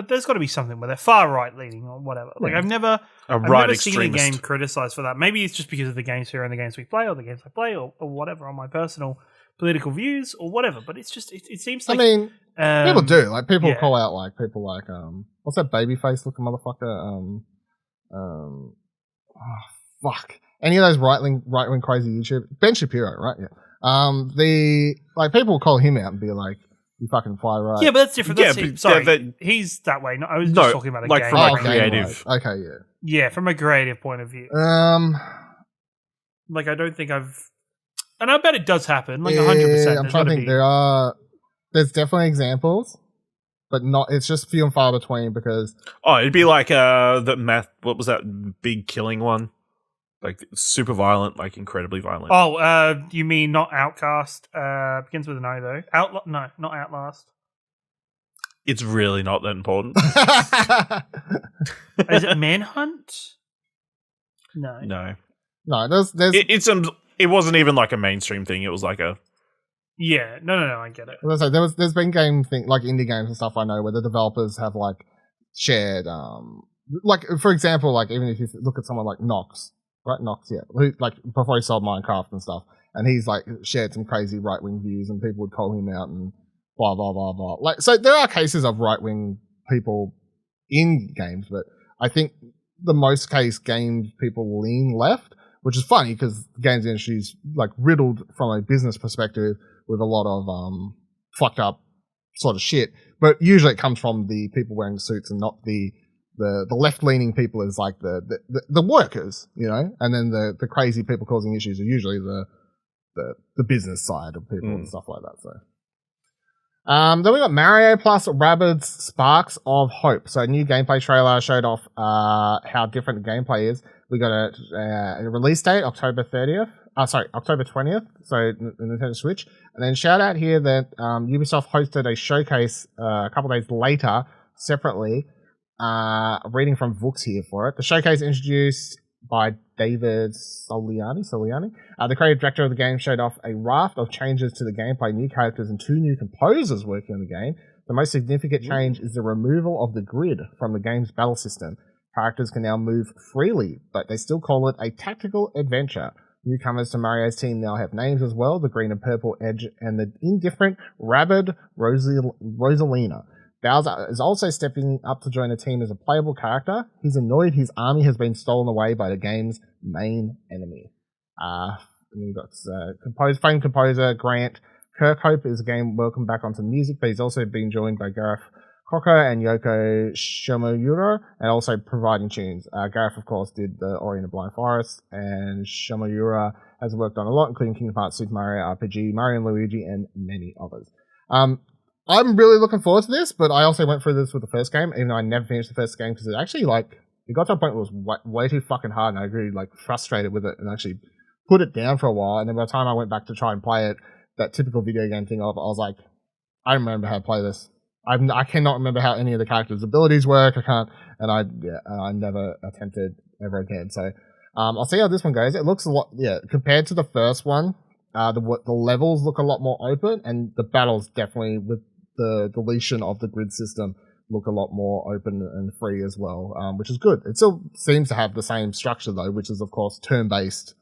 there's got to be something where they're far right leaning or whatever. Like, I've never seen a game criticized for that. Maybe it's just because of the games here and the games we play or the games I play or whatever on my personal political views or whatever. But it's just, it seems like. I mean, people do. Like, people call out, like, people like, what's that babyface looking motherfucker? Oh, fuck. Any of those right-wing crazy YouTube. Ben Shapiro, right? Yeah. People will call him out and be like, you fucking fly right. Yeah, but that's different. Sorry, he's that way. No, I was just talking about a like game. From a creative. Right. Okay, yeah. Yeah, from a creative point of view. Like, I don't think and I bet it does happen, like 100%. I'm trying to think. There's definitely examples, but it's just few and far between because... Oh, it'd be like what was that big killing one? Like, super violent, like, incredibly violent. Oh, you mean not Outcast? Begins with an O, though. No, not Outlast. It's really not that important. Is it Manhunt? No. No, there's... It wasn't even, like, a mainstream thing. It was, like, a... Yeah, no, I get it. There's been like, indie games and stuff I know where the developers have, like, shared... like, for example, like, even if you look at someone like Nox... right? Nox, yeah. Who, like, before he sold Minecraft and stuff. And he's, like, shared some crazy right-wing views and people would call him out and blah, blah, blah, blah. Like, so there are cases of right-wing people in games, but I think the most case games people lean left, which is funny because the games industry is, like, riddled from a business perspective with a lot of fucked up sort of shit. But usually it comes from the people wearing suits and not the left-leaning people is like the workers, you know, and then the crazy people causing issues are usually the business side of people and stuff like that. So, then we got Mario plus Rabbids Sparks of Hope. So a new gameplay trailer showed off how different the gameplay is. We got a release date, October 20th. So Nintendo Switch. And then shout out here that Ubisoft hosted a showcase a couple days later, separately. Reading from Vooks here for it. The showcase introduced by David Soliani, the creative director of the game, showed off a raft of changes to the gameplay, new characters, and 2 new composers working on the game. The most significant change is the removal of the grid from the game's battle system. Characters can now move freely, but they still call it a tactical adventure. Newcomers to Mario's team now have names as well, the green and purple Edge and the indifferent Rabbid Rosalina. Bowser is also stepping up to join the team as a playable character. He's annoyed his army has been stolen away by the game's main enemy. And we've got famed composer Grant Kirkhope is again welcome back onto music, but he's also been joined by Gareth Cocker and Yoko Shimomura, and also providing tunes. Gareth, of course, did the Ori and the Blind Forest, and Shimomura has worked on a lot, including Kingdom Hearts, Super Mario RPG, Mario & Luigi, and many others. I'm really looking forward to this, but I also went through this with the first game, even though I never finished the first game, because it actually, like, it got to a point where it was way too fucking hard, and I grew, like, frustrated with it, and actually put it down for a while, and then by the time I went back to try and play it, that typical video game thing of, I was like, I don't remember how to play this. I cannot remember how any of the characters' abilities work, I never attempted ever again, so, I'll see how this one goes. It looks a lot, compared to the first one, the levels look a lot more open, and the battles definitely, with the deletion of the grid system, look a lot more open and free as well, which is good. It still seems to have the same structure though, which is of course turn-based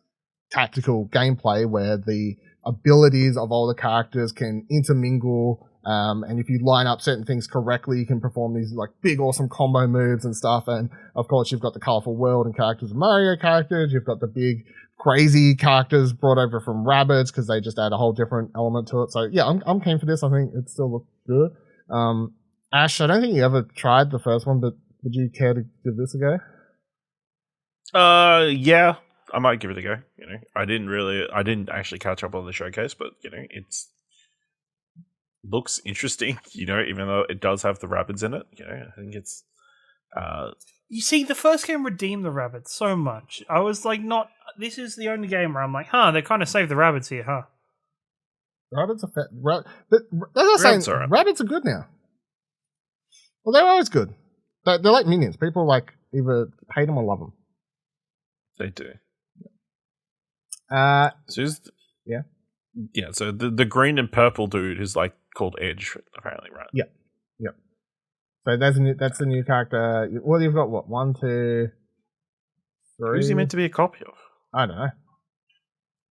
tactical gameplay where the abilities of all the characters can intermingle, and if you line up certain things correctly, you can perform these like big awesome combo moves and stuff. And of course you've got the colorful world and characters of Mario characters, you've got the big crazy characters brought over from Rabbids because they just add a whole different element to it. So yeah, I'm keen for this. I think it still looks good. Ash, I don't think you ever tried the first one, but would you care to give this a go? Yeah, I might give it a go. You know, I didn't actually catch up on the showcase, but you know, it's looks interesting. You know, even though it does have the Rabbids in it, you know, I think it's. You see, the first game redeemed the Rabbids so much. I was like, this is the only game where I'm like, they kind of saved the Rabbids here, huh? Rabbids are but that's not saying Rabbids are good now. Well, they're always good. They're like minions. People like either hate them or love them. They do. Yeah. So the green and purple dude is like called Edge, apparently, right? Yep. So that's the new character. Well, you've got what? 1, 2, 3. Who's he meant to be a copy of? I don't know.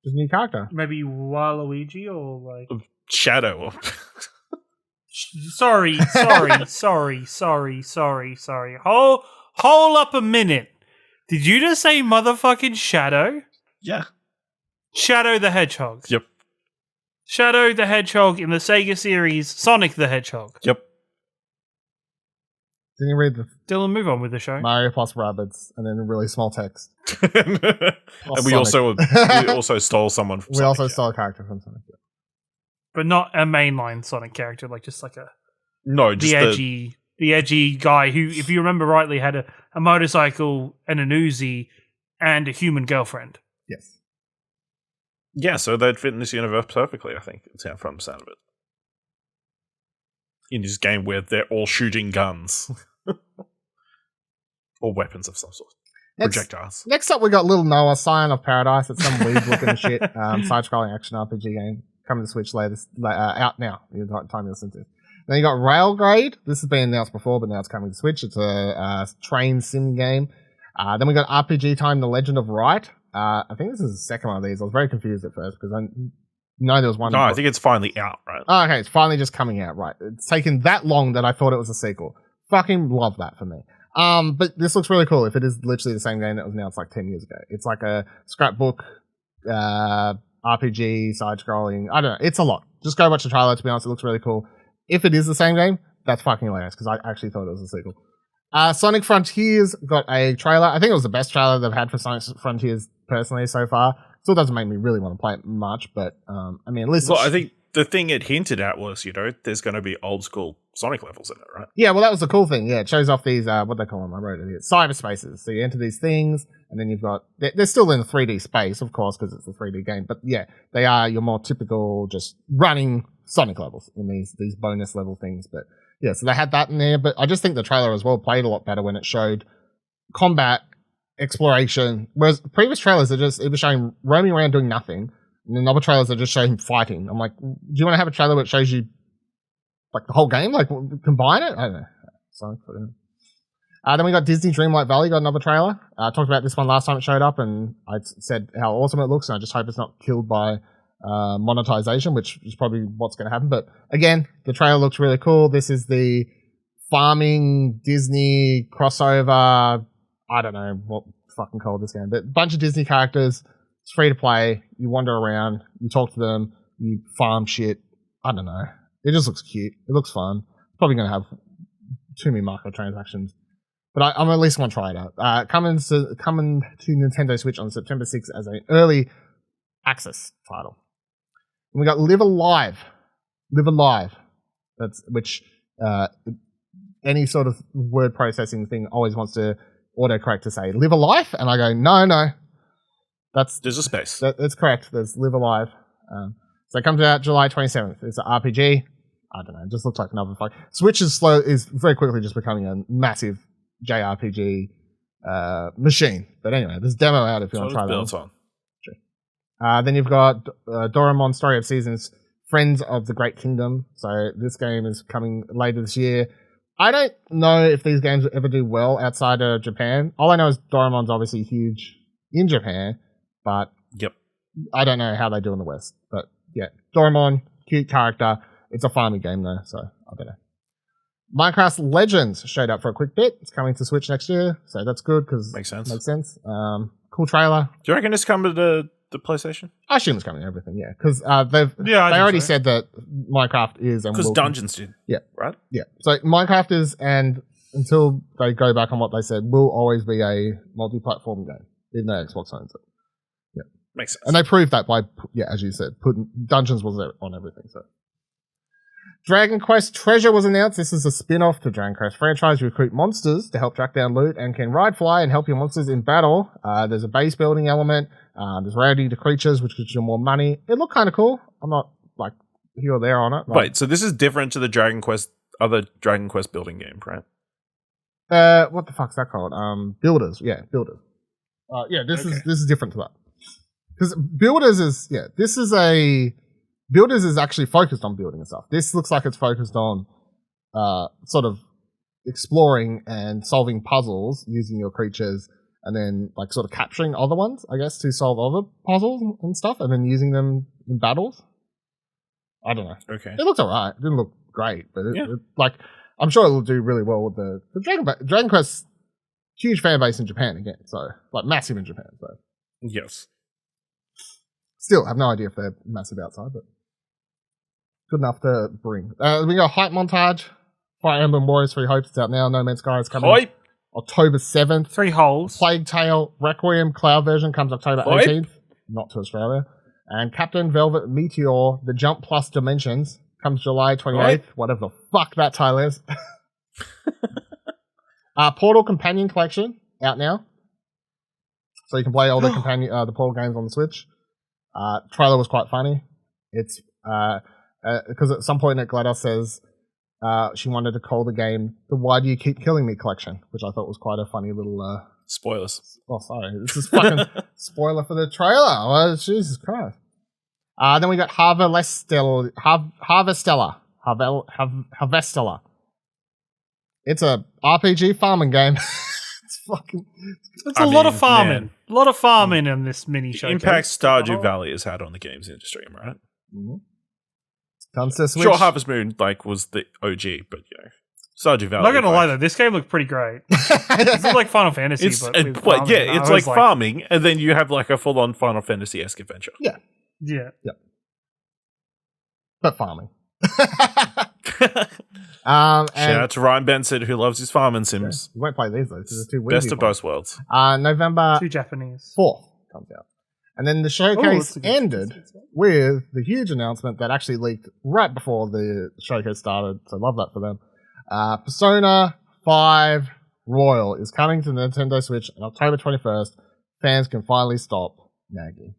Just a new character. Maybe Waluigi or like Shadow. Sorry. Hold up a minute. Did you just say motherfucking Shadow? Yeah. Shadow the Hedgehog. Yep. Shadow the Hedgehog in the Sega series Sonic the Hedgehog. Yep. Didn't you read Dylan, move on with the show. Mario plus Rabbids and then really small text. And we also stole someone from Sonic. We also stole a character from Sonic. Yeah. But not a mainline Sonic character, like just like the edgy guy who, if you remember rightly, had a motorcycle and an Uzi and a human girlfriend. Yes. Yeah, so they'd fit in this universe perfectly, I think. It's how from the sound of it. In this game where they're all shooting guns. Or weapons of some sort. Projectiles. Next up, we got Little Noah, Scion of Paradise. It's some weird looking shit. Side-scrolling action RPG game. Coming to Switch out now. The time you listen to this. Then you got Railgrade. This has been announced before, but now it's coming to Switch. It's a train sim game. Then we got RPG Time, The Legend of Wright. I think this is the second one of these. I was very confused at first because I know there was one. No, I think it's finally out, right? Oh, okay, it's finally just coming out, right? It's taken that long that I thought it was a sequel. Fucking love that for me. But this looks really cool. If it is literally the same game that was announced like 10 years ago, it's like a scrapbook, RPG, side-scrolling. I don't know. It's a lot. Just go watch the trailer. To be honest, it looks really cool. If it is the same game, that's fucking hilarious because I actually thought it was a sequel. Sonic Frontiers got a trailer. I think it was the best trailer they've had for Sonic Frontiers personally so far. Still doesn't make me really want to play it much, but I mean, at least. Well, I think the thing it hinted at was, there's going to be old school Sonic levels in it, right? Yeah, well, that was the cool thing. Yeah, it shows off these what they call them. I wrote it here. Cyberspaces. So you enter these things, and then you've got. They're still in the 3D space, of course, because it's a 3D game. But yeah, they are your more typical just running Sonic levels in these bonus level things. But yeah, so they had that in there. But I just think the trailer as well played a lot better when it showed combat, exploration. Whereas previous trailers it was showing roaming around doing nothing. And then other trailers are just showing fighting. I'm like, do you want to have a trailer that shows you like the whole game? Like combine it? I don't know. So, then we got Disney Dreamlight Valley got another trailer. I talked about this one last time it showed up, and I said how awesome it looks, and I just hope it's not killed by monetization, which is probably what's going to happen. But again, the trailer looks really cool. This is the farming Disney crossover. I don't know what fucking called this game, but a bunch of Disney characters. It's free to play. You wander around. You talk to them. You farm shit. I don't know. It just looks cute. It looks fun. Probably going to have too many microtransactions. But I'm at least going to try it out. Coming to Nintendo Switch on September 6th as an early access title. And we got Live Alive. Live Alive. Which any sort of word processing thing always wants to autocorrect to say Live Alive. And I go, no. There's a space. That's correct. There's Live Alive. So it comes out July 27th. It's an RPG. I don't know. It just looks like another fight. Switch is very quickly just becoming a massive JRPG machine. But anyway, there's a demo out if you want to try that. Built on. Sure. Then you've got Doraemon Story of Seasons, Friends of the Great Kingdom. So this game is coming later this year. I don't know if these games will ever do well outside of Japan. All I know is Doraemon's obviously huge in Japan. But yep, I don't know how they do in the West. But yeah, Doraemon, cute character. It's a farming game though, so I don't know. Minecraft Legends showed up for a quick bit. It's coming to Switch next year, so that's good because makes sense. Cool trailer. Do you reckon it's coming to the PlayStation? I assume it's coming to everything. Yeah, because they already said that Minecraft is and because Dungeons did. Yeah, right. Yeah, so Minecraft is, and until they go back on what they said, will always be a multi-platform game, even though Xbox owns it. Makes sense. And they proved that by, as you said, putting Dungeons was on everything. So, Dragon Quest Treasure was announced. This is a spin-off to Dragon Quest franchise. You recruit monsters to help track down loot and can ride, fly, and help your monsters in battle. There's a base building element. There's rarity to creatures, which gives you more money. It looked kind of cool. I'm not like here or there on it. Wait, so this is different to the other Dragon Quest building game, right? What the fuck's that called? Builders. Yeah, Builders. This is different to that. Because Builders is actually focused on building and stuff. This looks like it's focused on sort of exploring and solving puzzles using your creatures and then like sort of capturing other ones, I guess, to solve other puzzles and stuff and then using them in battles. I don't know. Okay. It looks alright. It didn't look great, but I'm sure it'll do really well with the Dragon Quest. Huge fan base in Japan again, so like massive in Japan. So yes. Still, I have no idea if they're massive outside, but good enough to bring. We got Hype Montage. Fire Emblem Warriors 3 Hopes. It's out now. No Man's Sky is coming October 7th. 3 holes. Plague Tale Requiem Cloud version comes October 18th. Not to Australia. And Captain Velvet Meteor, The Jump Plus Dimensions, comes July 28th. Whatever the fuck that title is. Portal Companion Collection, out now. So you can play all the the Portal games on the Switch. Trailer was quite funny. It's because at some point Nick GLaDOS says she wanted to call the game the Why Do You Keep Killing Me collection, which I thought was quite a funny little spoilers. Oh, sorry. This is fucking spoiler for the trailer. Oh, Jesus Christ. Then we got Harvestella. It's a RPG farming game. It's a lot of farming. A lot of farming in this mini The showcase. impact Stardew Valley has had on the games industry, am I right? Mm-hmm. Comes to Switch. Sure, Harvest Moon was the OG, but Stardew Valley. I'm not gonna lie though, this game looked pretty great. This is like Final Fantasy, It's but with farming. it's like farming, and then you have like a full-on Final Fantasy-esque adventure. Yeah. But farming. Shout out to Ryan Benson, who loves his farming sims. You won't play these though. This is too Best of both worlds. November Too Japanese. 4th comes out. And then the showcase ended with the huge announcement that actually leaked right before the showcase started, so love that for them. Persona 5 Royal is coming to the Nintendo Switch on October 21st. Fans can finally stop nagging.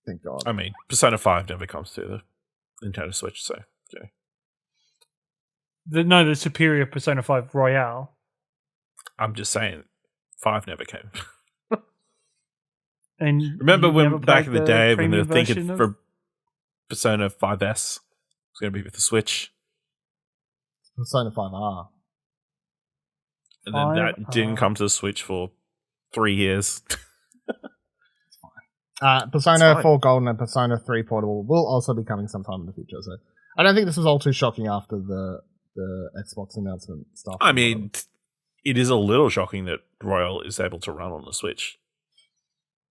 Thank God. I mean, Persona 5 never comes to the Nintendo Switch, so okay. The superior Persona 5 Royale. I'm just saying, 5 never came. And remember when back in the day when they were premium thinking version for Persona 5S was going to be with the Switch, Persona 5R. and then that didn't come to the Switch for 3 years. Persona 4 Golden and Persona 3 Portable will also be coming sometime in the future. So I don't think this was all too shocking after the Xbox announcement stuff. I mean, it is a little shocking that Royal is able to run on the Switch.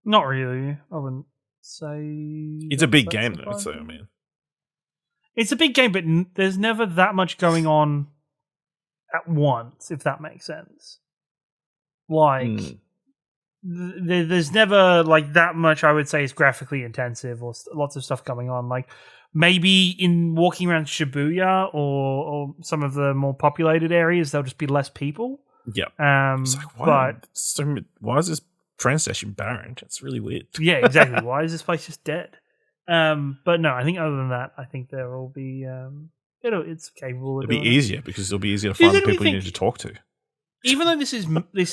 Not really. I wouldn't say. It's a big game, though. So I mean, it's a big game, but there's never that much going on at once, if that makes sense. Like, there's never like that much. I would say is graphically intensive or lots of stuff going on. Like maybe in walking around Shibuya or some of the more populated areas, there'll just be less people. Yeah. It's like, why is this train station barren? It's really weird. Yeah, exactly. Why is this place just dead? But no, I think other than that, I think there will be it's capable of It'll be doing easier because it'll be easier to find the people you need to talk to. Even though this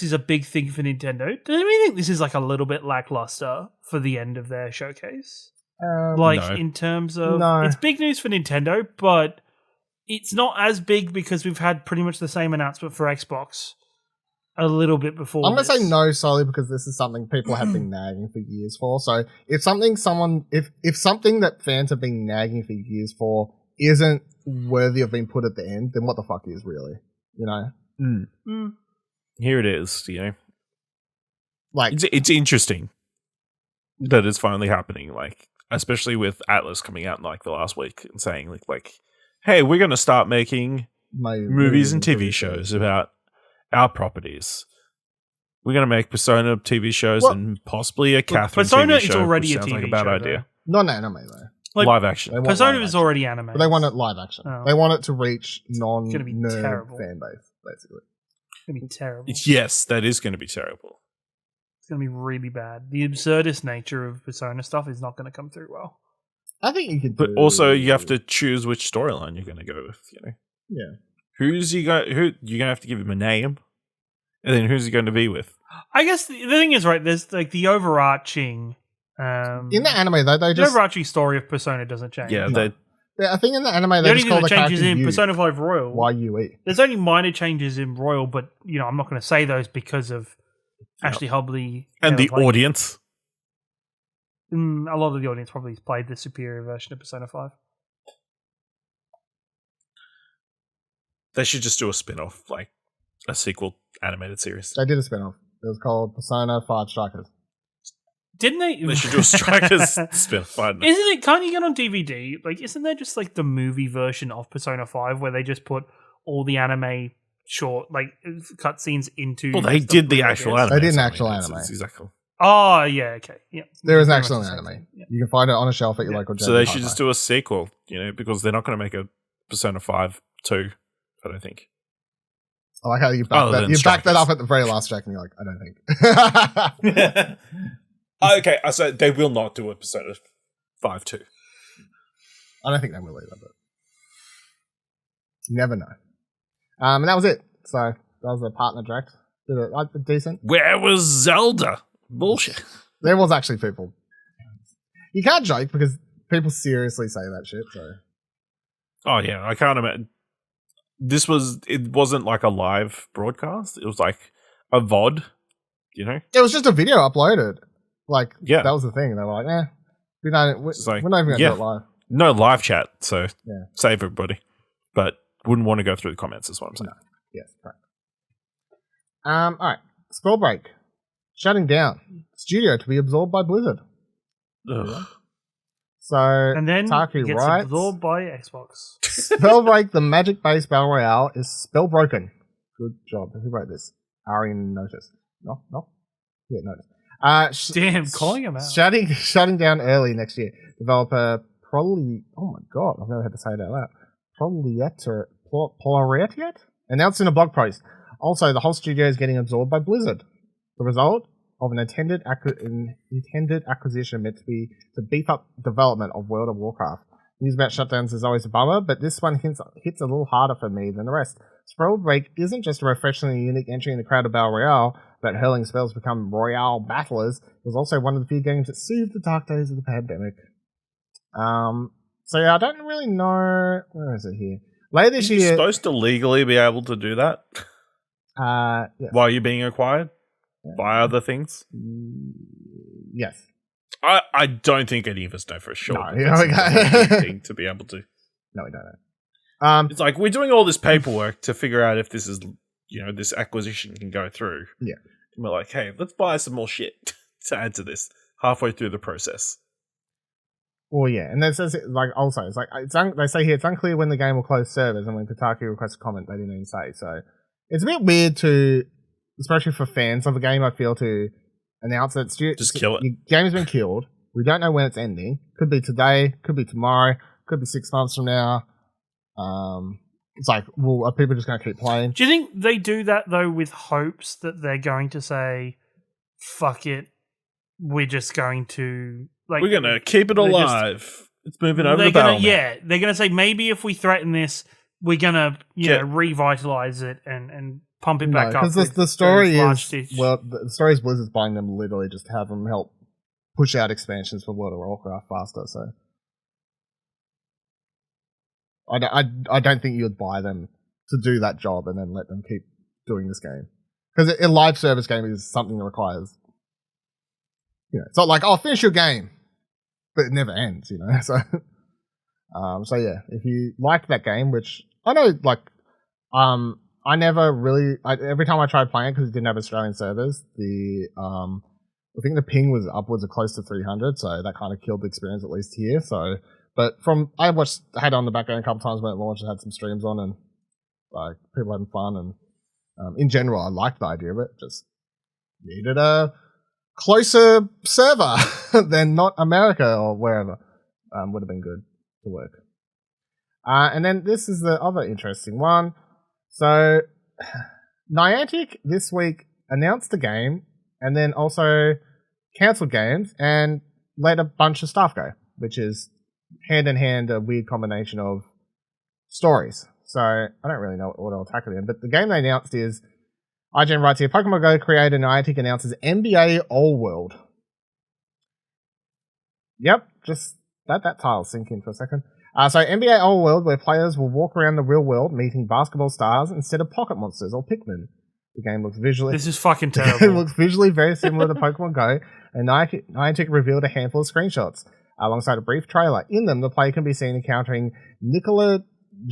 is a big thing for Nintendo, do you think this is like a little bit lackluster for the end of their showcase? No. In terms of it's big news for Nintendo, but it's not as big because we've had pretty much the same announcement for Xbox a little bit before. I'm going to say no solely because this is something people have been nagging for years for. So if something that fans have been nagging for years for isn't worthy of being put at the end, then what the fuck is really, you know? Here it is, you know. Like it's interesting that it's finally happening, like especially with Atlas coming out in like the last week and saying like hey, we're going to start making movies and TV shows about our properties. We're going to make Persona TV shows and possibly a Catherine Persona TV show. Is already which a sounds TV like a bad show, idea. Not an anime though. Like, live action. Persona is already anime. But they want it live action. Oh. They want it to reach non-nerd terrible. fan base, basically. It's going to be terrible. Yes, that is going to be terrible. It's going to be really bad. The absurdist nature of Persona stuff is not going to come through well. I think you could, but also you have to choose which storyline you're going to go with. You know, yeah. Who you're going to have to give him a name, and then who's he going to be with? I guess the thing is, right? There's like the overarching. In the anime, though, the overarching story of Persona doesn't change. Yeah, I think in the anime the they only just thing call that the changes character in Persona 5 Royal. YUE. There's only minor changes in Royal, but I'm not going to say those because of Ashley Hubley and the audience. A lot of the audience probably played the superior version of Persona 5. They should just do a spin-off, like a sequel animated series. They did a spin-off. It was called Persona 5 Strikers. Didn't they? They should do a Strikers spin-off. Isn't it? Can't you get on DVD? Like, isn't there just like the movie version of Persona 5 where they just put all the anime short, like cutscenes into? Well, they did the actual anime. They did an actual anime. Exactly. Oh, yeah, okay. Yeah. There is an actual anime. Yeah. You can find it on a shelf at your local So they should just do a sequel, because they're not going to make a Persona 5 2, I don't think. I like how you backed that up at the very last check and you're like, I don't think. Okay, so they will not do a Persona 5 2. I don't think they will either, but you never know. And that was it. So that was a partner direct. Did it decent. Where was Zelda? Bullshit. There was actually people. You can't joke because people seriously say that shit. So. Oh yeah, I can't imagine. It wasn't like a live broadcast. It was like a VOD you know? It was just a video uploaded. Like, Yeah. that was the thing. They were like, we're not even going to do it live. No live chat, so Yeah. save everybody. But wouldn't want to go through the comments, is what I'm saying. No. Yes, correct. All right. Spellbreak. Shutting down. Studio to be absorbed by Blizzard. Ugh. So, And then Kotaku it gets writes, absorbed by Xbox. Spellbreak, the magic-based battle royale, is spellbroken. Good job. Who wrote this? Ari Notice. No? Yeah, Notice. Damn, calling him out. Shutting down early next year. Developer oh my god, I've never had to say that out loud. Polariet announced in a blog post. Also, the whole studio is getting absorbed by Blizzard. The result of an intended acquisition meant to be to beef up development of World of Warcraft. News about shutdowns is always a bummer, but this one hits a little harder for me than the rest. Spellbreak isn't just a refreshingly unique entry in the crowd of Battle Royale, but hurling spells become royale battlers. It was also one of the few games that soothed the dark days of the pandemic. So yeah, I don't really know. Where is it here? Later this year, You're supposed to legally be able to do that yes. while you're being acquired by other things. Yes. I don't think any of us know for sure. No, that that's okay. a thing to be able to. No, we don't know. It's like we're doing all this paperwork to figure out if this is, this acquisition can go through. Yeah. And we're like, hey, let's buy some more shit to add to this halfway through the process. Well, yeah, and then says they say here it's unclear when the game will close servers, and when Kotaku requests a comment, they didn't even say. So it's a bit weird to, especially for fans of a game, I feel, to announce that just kill it. Your game has been killed. We don't know when it's ending. Could be today. Could be tomorrow. Could be 6 months from now. It's like, well, are people just going to keep playing? Do you think they do that, though, with hopes that they're going to say, fuck it, we're just going to... we're going to keep it alive. It's moving over the battle. Yeah, they're going to say, maybe if we threaten this, we're going to revitalize it and pump it back up. Because the story is... Well, the story is Blizzard's buying them literally just to have them help push out expansions for World of Warcraft faster, so... I don't think you'd buy them to do that job and then let them keep doing this game. Because a live service game is something that requires... it's not like, finish your game. But it never ends, So, so yeah, if you liked that game, which I know, I never really... every time I tried playing it, because it didn't have Australian servers, I think the ping was upwards of close to 300, so that kind of killed the experience, at least here, so... But I had it on the background a couple times when it launched and had some streams on, and people having fun, and in general, I liked the idea of it. Just needed a closer server than not America or wherever. Would have been good to work. And then this is the other interesting one. So Niantic this week announced the game and then also cancelled games and let a bunch of stuff go, which is hand in hand a weird combination of stories. So I don't really know what I'll tackle in, but the game they announced is IGN writes here, Pokemon Go creator Niantic announces NBA All World. Yep, just let that title sink in for a second. So NBA All World, where players will walk around the real world meeting basketball stars instead of pocket monsters or Pikmin. The game looks visually... This is fucking terrible. It looks visually very similar to Pokemon Go, and Niantic revealed a handful of screenshots alongside a brief trailer. In them, the player can be seen encountering Nikola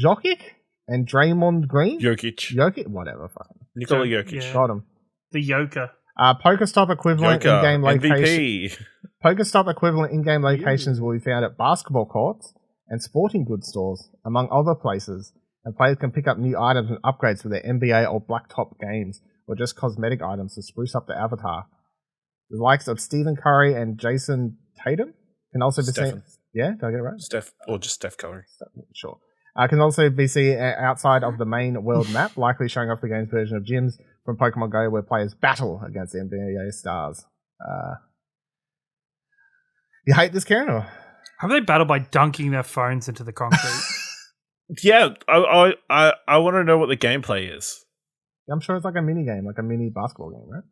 Jokic and Draymond Green. Jokic, whatever. Nikola Jokic. Yeah. Got him. The Yoker. Pokestop equivalent in-game locations. MVP. Pokestop equivalent in-game locations will be found at basketball courts and sporting goods stores, among other places. And players can pick up new items and upgrades for their NBA or Blacktop games, or just cosmetic items to spruce up their avatar. The likes of Stephen Curry and Jason Tatum can also be seen. Yeah, did I get it right? Steph Curry. Sure. Can also be seen outside of the main world map, likely showing off the game's version of gyms from Pokemon Go, where players battle against NBA stars. You hate this, Karen? Or? Have they battled by dunking their phones into the concrete? Yeah, I want to know what the gameplay is. I'm sure it's like a mini game, like a mini basketball game, right?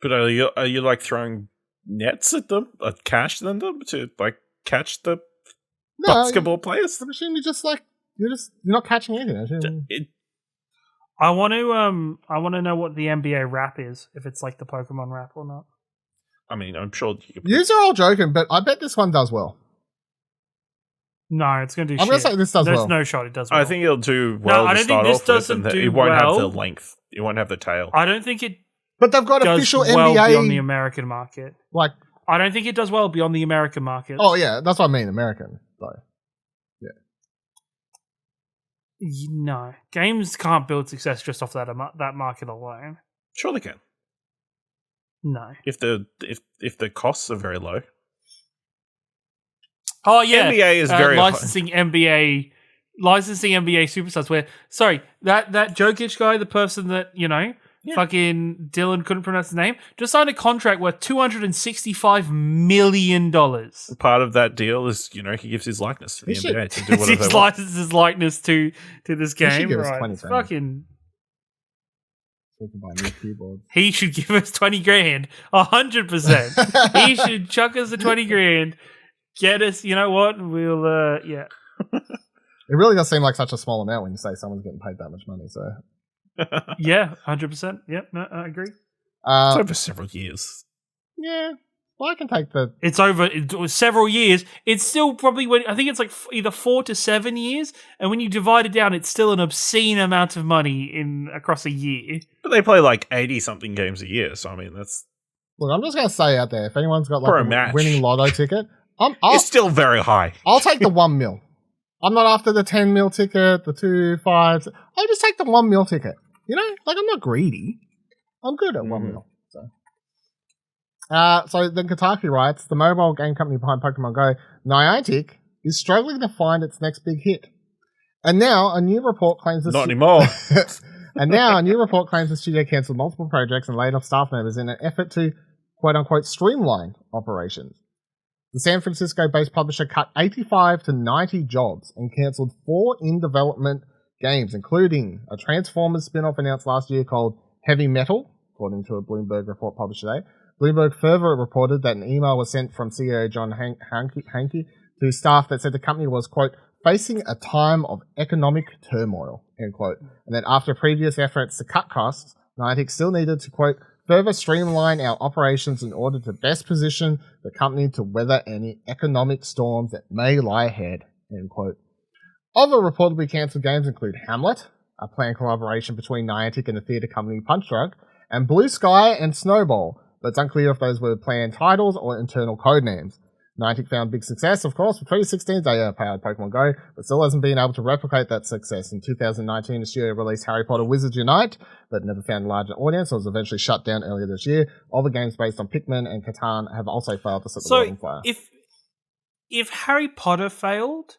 But are you like throwing nets at them, cash them to like catch the basketball players? I assume you're not catching anything. I want to know what the NBA wrap is, if it's like the Pokemon wrap or not. I mean, I'm sure you could. You are all joking, but I bet this one does well. No, it's going to do I'm shit. going to say this does well. There's no shot it does well. I think it'll do well. No, I don't think this doesn't do it won't have the well. length. It won't have the tail. I don't think it But they've got does official well NBA. beyond the American market. Like, I don't think it does well beyond the American market. oh yeah, that's what I mean, American though. No, games can't build success just off that market alone. Sure, they can. No. If the costs are very low. Oh yeah, NBA is very licensing NBA superstars. Where that Jokic guy, the person that fucking Dylan couldn't pronounce his name, just signed a contract worth $265 million. Part of that deal is he gives his likeness to the NBA to do whatever He licenses his likeness to this game. give us Right? 20 It's grand. fucking. We can buy new keyboards. He should give us 20 grand, 100%. He should chuck us the 20 grand. Get us, you know what? We'll, yeah. It really does seem like such a small amount when you say someone's getting paid that much money. So, Yeah, 100%. Yep, no, I agree. It's over several years. Yeah, well, I can take the. It's over several years. It's still probably I think it's like either 4 to 7 years, and when you divide it down, it's still an obscene amount of money across a year. But they play like 80-something games a year, so I mean that's. Look, I'm just going to say out there, if anyone's got For like a match. winning lotto ticket, It's still very high. I'll take the 1 mil. I'm not after the 10 mil ticket, the 2 5s. I'll just take the 1 mil ticket. Like I'm not greedy. I'm good at 1 mil. So then Kotaku writes, the mobile game company behind Pokemon Go, Niantic, is struggling to find its next big hit. And now a new report claims Not anymore. And now a new report claims the studio cancelled multiple projects and laid off staff members in an effort to quote-unquote streamline operations. The San Francisco-based publisher cut 85 to 90 jobs and cancelled 4 in-development games, including a Transformers spin-off announced last year called Heavy Metal, according to a Bloomberg report published today. Bloomberg further reported that an email was sent from CEO John Hanke to staff that said the company was, quote, facing a time of economic turmoil, end quote. And that after previous efforts to cut costs, Niantic still needed to, quote, further streamline our operations in order to best position the company to weather any economic storms that may lie ahead, end quote. Other reportedly cancelled games include Hamlet, a planned collaboration between Niantic and the theatre company Punch Drunk, and Blue Sky and Snowball, but it's unclear if those were planned titles or internal codenames. Niantic found big success, of course, with 2016's AI-powered Pokemon Go, but still hasn't been able to replicate that success. In 2019, the studio released Harry Potter Wizards Unite, but never found a larger audience and was eventually shut down earlier this year. Other games based on Pikmin and Catan have also failed to set the world on fire. If Harry Potter failed,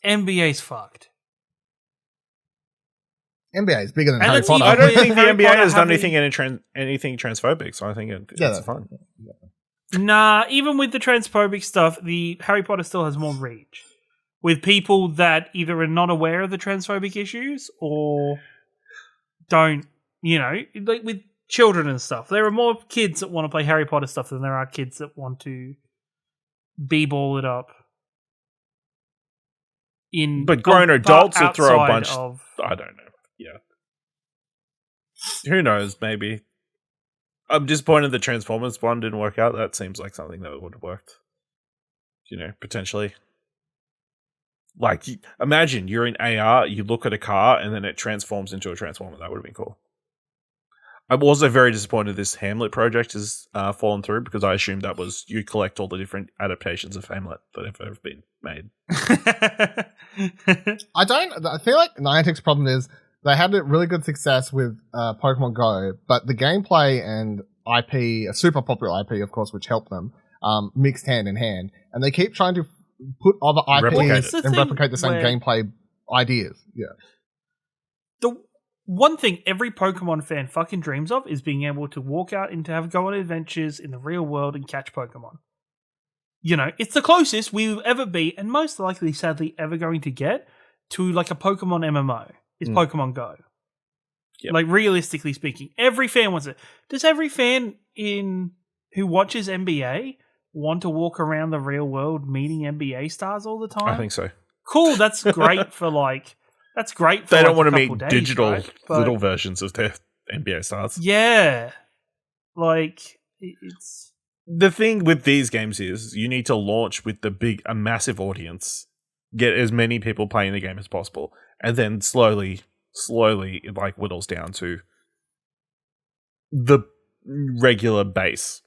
NBA's fucked. NBA is bigger than And Harry it's Potter. I don't think the Harry NBA Potter has done having- anything transphobic, so I think it's fun. Nah, even with the transphobic stuff, the Harry Potter still has more reach. With people that either are not aware of the transphobic issues or don't, like with children and stuff. There are more kids that want to play Harry Potter stuff than there are kids that want to b-ball it up. But grown adults would throw a outside bunch. of. I don't know. Yeah. Who knows? Maybe. I'm disappointed the Transformers one didn't work out. That seems like something that would have worked. Potentially. Like, imagine you're in AR, you look at a car, and then it transforms into a Transformer. That would have been cool. I'm also very disappointed this Hamlet project has fallen through because I assumed that was you collect all the different adaptations of Hamlet that have ever been made. I feel like Niantic's problem is they had a really good success with Pokemon Go, but the gameplay and IP, a super popular IP, of course, which helped them, mixed hand in hand. And they keep trying to put other IPs and replicate the same gameplay ideas. Yeah. The one thing every Pokemon fan fucking dreams of is being able to walk out and to have go on adventures in the real world and catch Pokemon. It's the closest we will ever be, and most likely, sadly, ever going to get to like a Pokemon MMO. Is Pokemon Go. Yep. Like, realistically speaking, every fan wants it. Does every fan who watches NBA want to walk around the real world meeting NBA stars all the time? I think so. Cool, that's great for That's great. For They don't like want to a couple make days, digital right? But- little versions of their NBA stars. Yeah, like it's The thing with these games is you need to launch with a massive audience, get as many people playing the game as possible, and then slowly it like whittles down to the regular base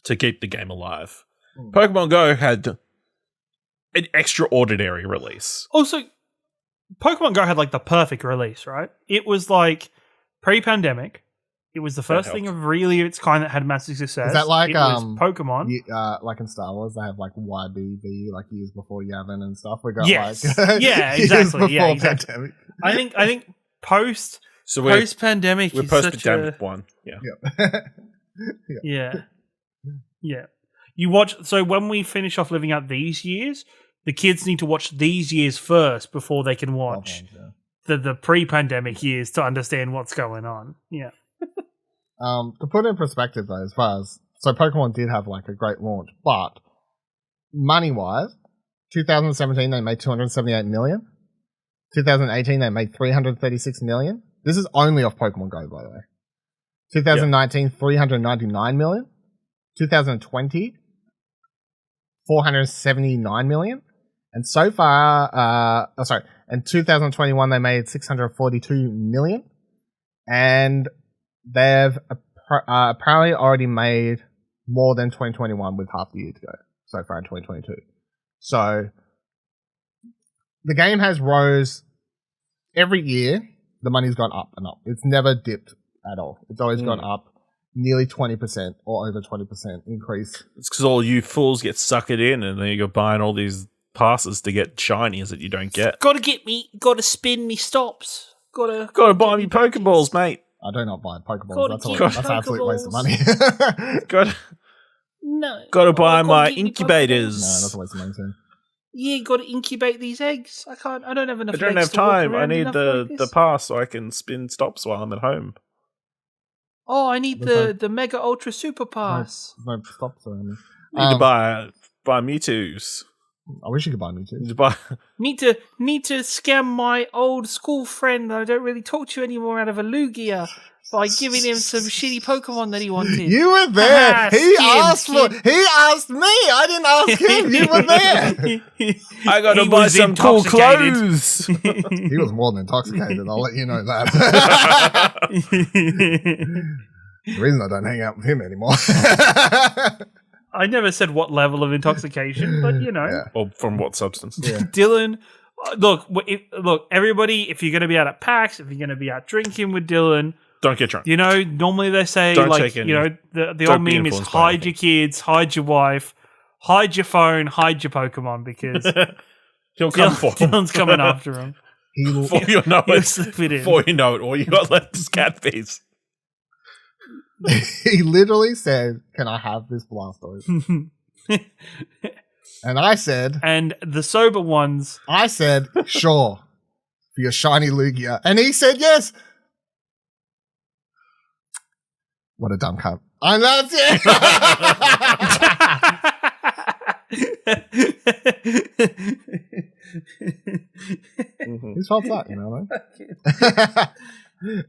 to keep the game alive. Pokemon Go had an extraordinary release. also Pokemon Go had like the perfect release, right? It was like pre-pandemic. It was the first thing of really its kind that had massive success. Is that like it was Pokemon? Like in Star Wars, they have like YBV, like years before Yavin and stuff. We got Yes. like Yeah, years exactly. Yeah, before exactly. pandemic. I think post So pandemic we're is post such pandemic a one. Yeah. yeah. You watch. So when we finish off living out these years, the kids need to watch these years first before they can watch the pre-pandemic years to understand what's going on. Yeah. To put it in perspective though, as far as Pokemon did have like a great launch, but money wise, 2017 they made 278 million. 2018 they made 336 million. This is only off Pokemon Go, by the way. 2019 399 million. 2020 479 million. And so far, in 2021 they made 642 million, and they've apparently already made more than 2021 with half the year to go so far in 2022. So the game has rose every year. The money's gone up and up. It's never dipped at all. It's always gone up nearly 20% or over 20% increase. It's because all you fools get suckered in, and then you go buying all these passes to get shinies that you don't get. Gotta spin me stops. Gotta buy me Pokeballs, mate. I do not buy Pokeballs. That's an absolute waste of money. Gotta buy my incubators. No, that's a waste of money too. Yeah, gotta incubate these eggs. I don't have enough. I don't have time. I need the pass so I can spin stops while I'm at home. Oh, I need the Mega Ultra Super Pass. No stops around me. Need to buy Mewtwo's. I wish you could buy me too. Need to scam my old school friend that I don't really talk to anymore out of a Lugia by giving him some shitty Pokemon that he wanted. You were there. He asked me. I didn't ask him. You were there. I got to buy some cool clothes. He was more than intoxicated. I'll let you know that. The reason I don't hang out with him anymore. I never said what level of intoxication, but you know. Yeah. Or from what substance? Yeah. Dylan, look, everybody, if you're going to be out at PAX, if you're going to be out drinking with Dylan, don't get drunk. You know, normally they say, don't like, you know, the old meme is hide your kids, hide your wife, hide your phone, hide your Pokemon, because he'll come for him. Dylan's coming after him. Before you know it, all you got left is cat fees. He literally said, "Can I have this Blastoise?" And I said, and the sober ones, I said, "Sure, for your shiny Lugia," and he said, "Yes." What a dumb cunt! And that's it. Whose fault's that? You know what I mean?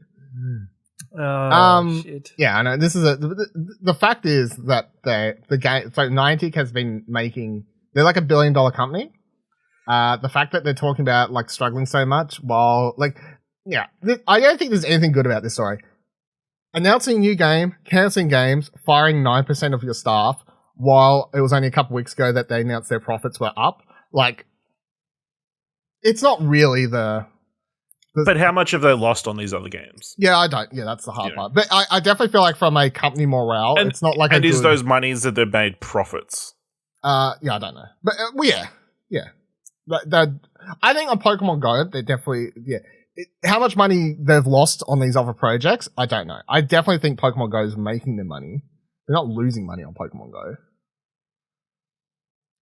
Shit. Yeah, I know. This is the fact is that the game. So Niantic has been making. They're like $1 billion company. The fact that they're talking about like struggling so much, while like, yeah, I don't think there's anything good about this story. Announcing a new game, cancelling games, firing 9% of your staff, while it was only a couple weeks ago that they announced their profits were up. Like, it's not really the but how much have they lost on these other games? Yeah, I don't. Yeah, that's the hard part. But I definitely feel like from a company morale, it's not like. And is those monies that they've made profits? Yeah, I don't know. But yeah. I think on Pokemon Go, they definitely how much money they've lost on these other projects, I don't know. I definitely think Pokemon Go is making them money. They're not losing money on Pokemon Go.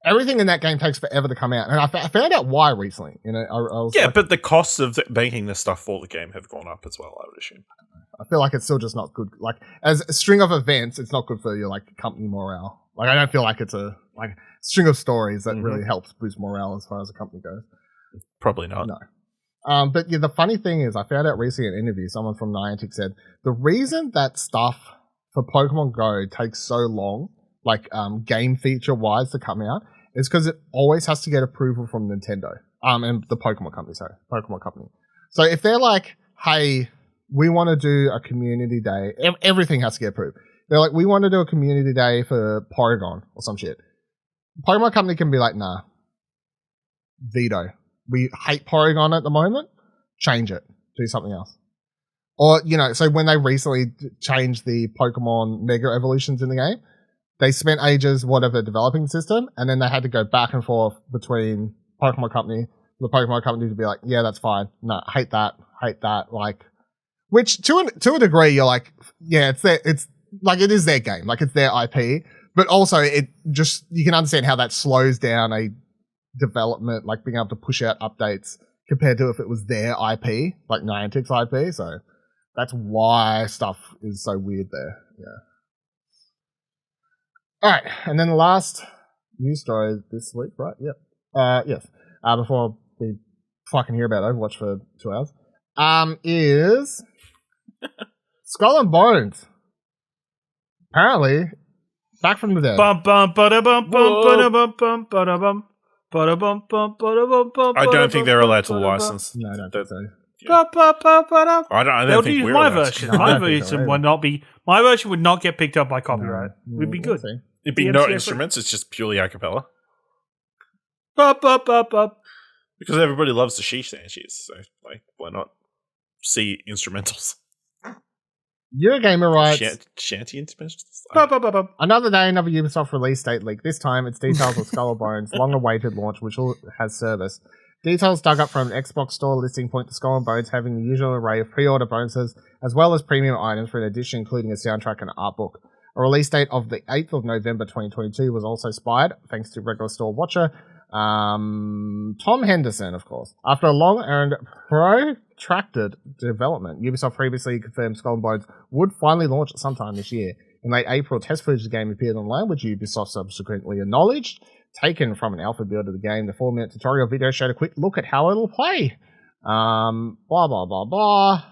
Everything in that game takes forever to come out, and I found out why recently. You know, I was but the costs of making this stuff for the game have gone up as well, I would assume. I feel like it's still just not good. Like, as a string of events, it's not good for your like company morale. Like, I don't feel like it's a string of stories that really helps boost morale as far as a company goes. Probably not. No. But yeah, the funny thing is, I found out recently in an interview, someone from Niantic said the reason that stuff for Pokemon Go takes so long, like game feature wise, to come out, is because it always has to get approval from Nintendo, and the Pokemon company. So if they're like, hey, we want to do a community day, everything has to get approved. They're like, we want to do a community day for Porygon or some shit. Pokemon company can be like, nah, veto. We hate Porygon at the moment. Change it. Do something else. Or, so when they recently changed the Pokemon Mega Evolutions in the game, they spent ages, developing the system, and then they had to go back and forth between Pokemon Company, the Pokemon Company to be like, yeah, that's fine. No, hate that. Like, which to a degree, you're like, yeah, it's like, it is their game. Like, it's their IP. But also, you can understand how that slows down a development, like being able to push out updates compared to if it was their IP, like Niantic's IP. So that's why stuff is so weird there. Yeah. All right, and then the last news story this week, right? Yep. Yes. Before we fucking hear about Overwatch for 2 hours, is Skull and Bones. Apparently, back from the dead. I don't think they're allowed to license. No, I don't think so. I don't think we're my allowed version. to. My version would not be. My version would not get picked up by copyright. No, Would be good. It'd be no instruments. It's just purely a cappella. Because everybody loves the sheesh she's, so like, why not see instrumentals? Eurogamer writes, shanty instrumentals. another day, another Ubisoft release date leak. This time, it's details of Skull and Bones' long-awaited launch, which has service. Details dug up from an Xbox store listing point to Skull and Bones having the usual array of pre-order bonuses, as well as premium items for an edition, including a soundtrack and art book. A release date of the 8th of November 2022 was also spied, thanks to regular store watcher Tom Henderson, of course. After a long and protracted development, Ubisoft previously confirmed Skull and Bones would finally launch sometime this year. In late April, test footage of the game appeared online, which Ubisoft subsequently acknowledged. Taken from an alpha build of the game, the 4-minute tutorial video showed a quick look at how it'll play. Blah, blah, blah, blah.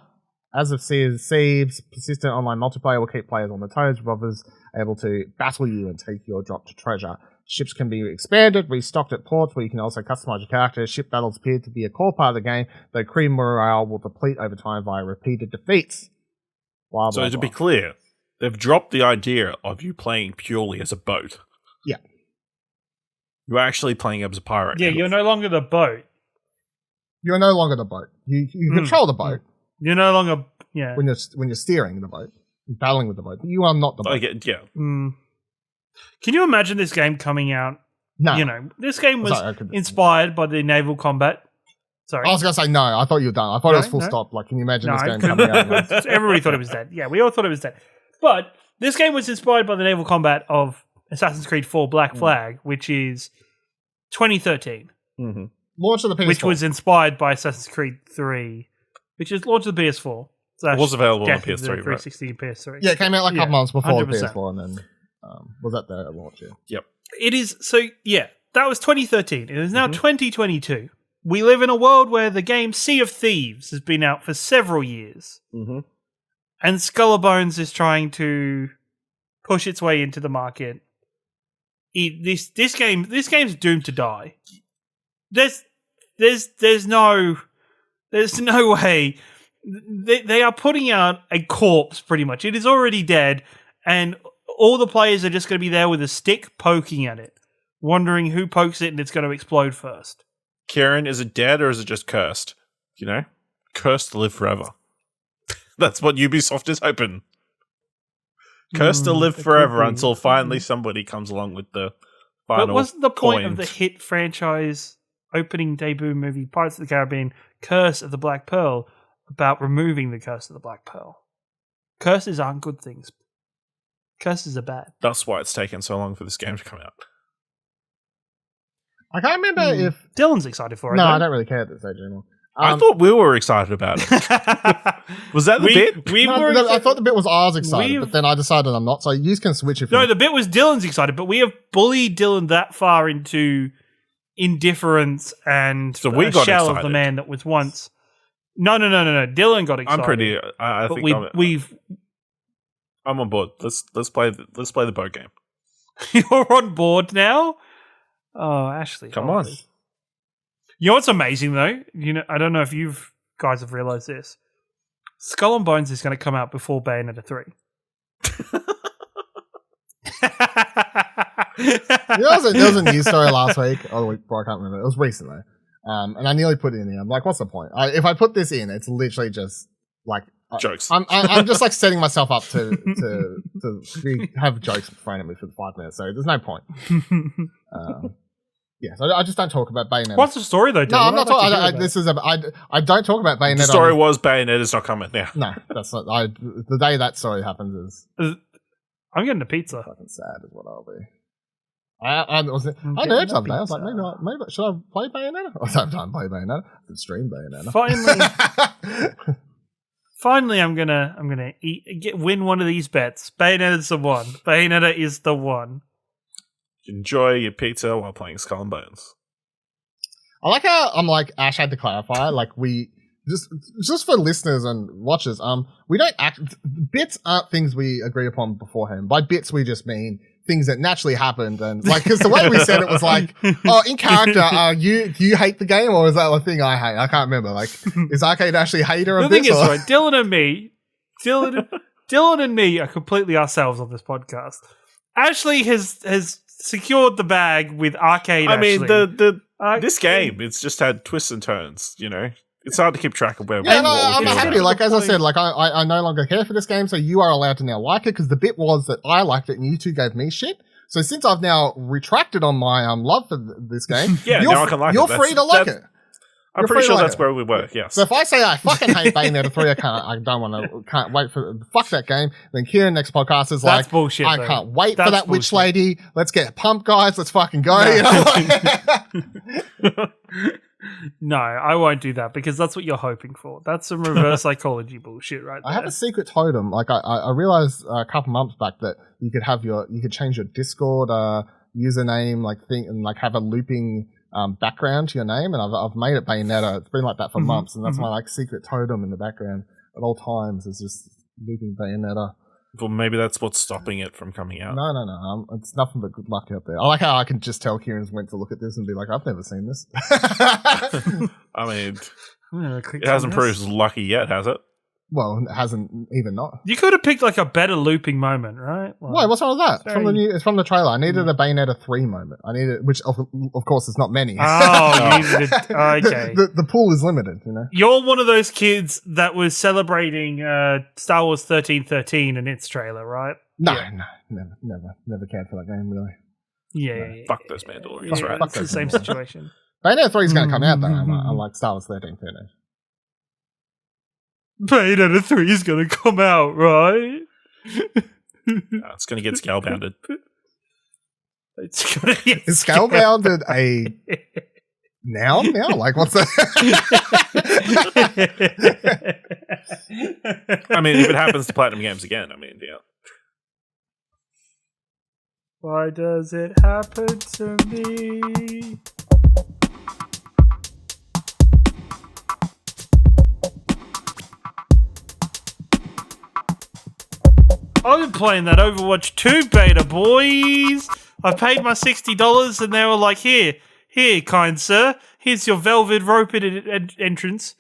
As of Seeds, persistent online multiplayer will keep players on their toes, with others able to battle you and take your drop to treasure. Ships can be expanded, restocked at ports, where you can also customize your character. Ship battles appear to be a core part of the game, though crew morale will deplete over time via repeated defeats. Blah, blah, so to be clear, they've dropped the idea of you playing purely as a boat. Yeah. You're actually playing as a pirate. Yeah, you're no longer the boat. You're no longer the boat. You control the boat. You're no longer when you're steering the boat, battling with the boat. But you are not the boat. Can you imagine this game coming out? No. This game was inspired by the naval combat. Sorry. I was going to say no. I thought you were done. I thought it was full stop. Like, can you imagine this game coming out? Everybody thought it was dead. Yeah, we all thought it was dead. But this game was inspired by the naval combat of Assassin's Creed 4 Black Flag, which is 2013. Mm-hmm. Launch of the PS4. Which was inspired by Assassin's Creed 3, which is launch of the PS4. It was available on PS3, 360 and PS3. Yeah, it came out like a couple months before 100%. the PS4 and then was at the launch, yeah. Yep. It is, that was 2013. It is now 2022. We live in a world where the game Sea of Thieves has been out for several years. Mm-hmm. And Skull and Bones is trying to push its way into the market. This game's doomed to die. There's no way. They are putting out a corpse, pretty much. It is already dead, and all the players are just going to be there with a stick poking at it, wondering who pokes it and it's going to explode first. Kieran, is it dead or is it just cursed? Cursed to live forever. That's what Ubisoft is hoping. Cursed to live forever until finally somebody comes along with the final. But wasn't the point of the hit franchise opening debut movie Pirates of the Caribbean, Curse of the Black Pearl, about removing the Curse of the Black Pearl? Curses aren't good things. Curses are bad. That's why it's taken so long for this game to come out. I can't remember if Dylan's excited for it. No, though. I don't really care at this stage anymore. I thought we were excited about it. Was that the bit? I thought the bit was I was excited, but then I decided I'm not. So you can switch if you the bit was Dylan's excited, but we have bullied Dylan that far into indifference and so we a got shell excited. of the man that was once. No. Dylan got excited. I'm pretty. I think I'm on board. Let's play the board game. You're on board now. Oh, Ashley, come on. You know what's amazing though? I don't know if you guys have realized this. Skull and Bones is going to come out before Bayonetta 3. There was a news story last week or the week before, I can't remember. It was recently, and I nearly put it in here. I'm like, what's the point? If I put this in, it's literally just like jokes. I'm just like setting myself up to have jokes thrown at me for 5 minutes. So there's no point. Yeah, so I just don't talk about Bayonetta. What's the story though? Dylan? No, I'm not talking. I don't talk about Bayonetta. The story was Bayonetta's not coming now. No, that's not. The day that story happens is I'm getting a pizza. Fucking sad is what I'll be. I heard something. I was like, maybe should I play Bayonetta? I don't time play Bayonetta. I could stream Bayonetta. Finally, I'm gonna win one of these bets. Bayonetta's the one. Bayonetta is the one. Enjoy your pizza while playing Skull and Bones. I like how I'm like Ash had to clarify. Like we just for listeners and watchers, we don't bits aren't things we agree upon beforehand. By bits, we just mean things that naturally happened, and like because the way we said it was like, oh, in character, do you hate the game, or is that the thing I hate? I can't remember. Like, is Arcade actually hater of this? The thing is, right, Dylan and me are completely ourselves on this podcast. Ashley has secured the bag with Arcade. I mean, this game, it's just had twists and turns. It's hard to keep track of where. Yeah, I'm happy. Like as I said, like I no longer care for this game, so you are allowed to now like it because the bit was that I liked it and you two gave me shit. So since I've now retracted on my love for this game, now I can like it. You're free to like it. I'm pretty sure that's where we were. Yes. So if I say I fucking hate Bayonetta 3, can't wait for fuck that game. Then Kieran next podcast is that's bullshit. I can't wait for that witch lady. Let's get pumped, guys. Let's fucking go. No, I won't do that because that's what you're hoping for. That's some reverse psychology bullshit, right there. I have a secret totem. Like I realized a couple months back that you could change your Discord username, and have a looping background to your name, and I've made it Bayonetta. It's been like that for months, and that's my secret totem in the background at all times is just looping Bayonetta. Well, maybe that's what's stopping it from coming out. No. It's nothing but good luck out there. I like how I can just tell Kieran's went to look at this and be like, I've never seen this. I mean, it hasn't proved lucky yet, has it? Well, it hasn't even not. You could have picked like a better looping moment, right? Why? What's wrong with that? It's from the trailer. I needed a Bayonetta 3 moment. I needed, which of course is not many. Oh, you needed okay. The pool is limited, You're one of those kids that was celebrating Star Wars 1313 in its trailer, right? No, never cared for that game, really. Yeah. Fuck those Mandalorians, right? It's the same situation. Bayonetta 3 is going to come out, though, unlike Star Wars 1313. Bayonetta 3 is going to come out, right? It's going to get scalebounded. It's going to get Is scalebounded a noun now? Like, what's that? I mean, if it happens to Platinum Games again, yeah. Why does it happen to me? I've been playing that Overwatch 2 beta, boys. I paid my $60 and they were like, here, kind sir. Here's your velvet rope entrance.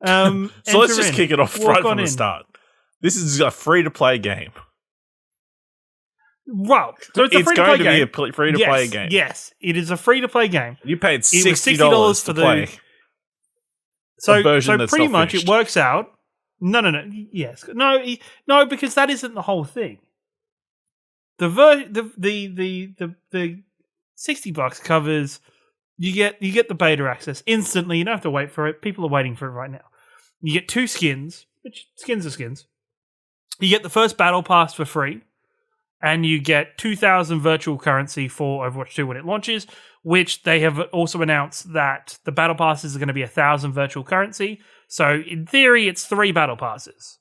So let's just kick it off right from the start. This is a free-to-play game. Well, so it's a free-to-play game. It's going to be a free-to-play game. Yes, it is a free-to-play game. You paid $60 to play. So pretty much it works out. No. Yes. No, because that isn't the whole thing. The $60 covers you get the beta access instantly. You don't have to wait for it. People are waiting for it right now. You get 2 skins, which skins are skins. You get the first battle pass for free, and you get 2,000 virtual currency for Overwatch 2 when it launches, which they have also announced that the battle passes are going to be 1,000 virtual currency. So in theory, it's 3 battle passes.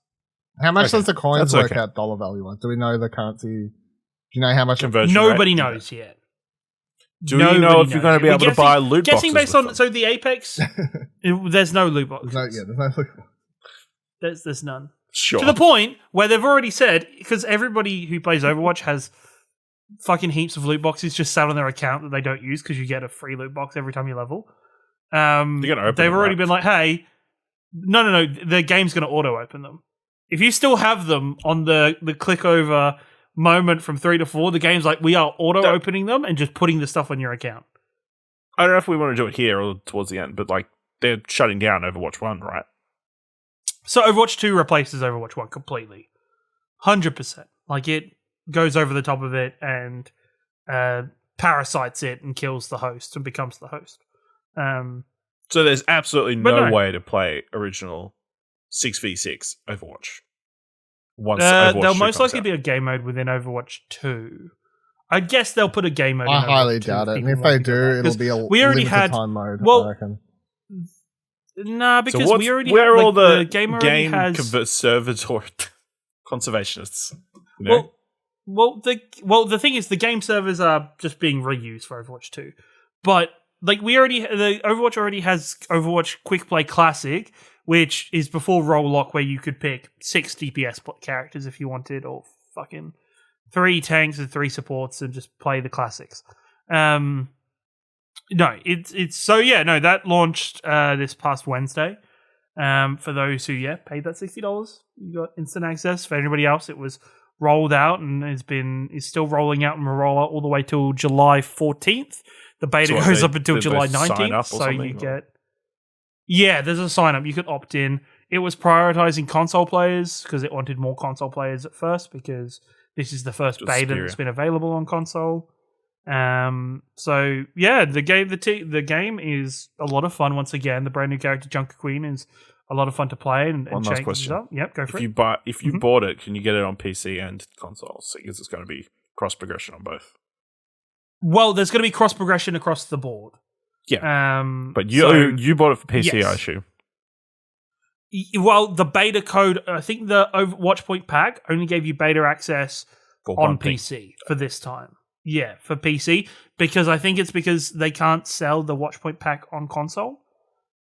How much does the coins work out dollar value-wise? Do we know the currency? Do you know how much? Nobody knows yet. Do you know if you're going to be able to buy loot boxes? Guessing based on the Apex, there's no loot boxes. There's no loot boxes. There's none. Sure. To the point where they've already said, because everybody who plays Overwatch has fucking heaps of loot boxes just sat on their account that they don't use because you get a free loot box every time you level. They've already been like, hey, no, the game's going to auto open them. If you still have them on the click over moment from 3 to 4, the game's like, we are auto opening them and just putting the stuff on your account. I don't know if we want to do it here or towards the end, but like they're shutting down Overwatch 1, right? So Overwatch 2 replaces Overwatch 1 completely. 100%. Like it goes over the top of it and parasites it and kills the host and becomes the host. So there's absolutely no way to play original 6v6 Overwatch. Once Overwatch there'll most likely out. be a game mode within Overwatch 2. I guess they'll put a game mode. I highly doubt it. And if they do, it'll be a limited time mode. I reckon. Nah, because we already where have, all the game conservationists. You know? Well, the thing is, the game servers are just being reused for Overwatch 2. But like the Overwatch already has Overwatch Quick Play Classic, which is before roll lock, where you could pick 6 DPS characters if you wanted, or fucking 3 tanks and 3 supports, and just play the classics. No, that launched this past Wednesday. For those who paid that $60, you got instant access. For anybody else, it was rolled out and is still rolling out, and will roll out all the way till July 14th. The beta goes up until July 19th, so you get. Yeah, there's a sign up. You could opt in. It was prioritizing console players because it wanted more console players at first, because this is the first beta that's been available on console. So yeah, the game is a lot of fun. Once again, the brand new character Junker Queen is a lot of fun to play and One last question. Up. Yep, go for it. If you bought it, can you get it on PC and consoles? Because it's going to be cross progression on both. Well, there's going to be cross progression across the board. Yeah. But you bought it for PC, yes. I assume. Well, the beta code, I think the Overwatch Point pack only gave you beta access on PC for this time. Yeah, for PC, because I think it's because they can't sell the Watchpoint pack on console,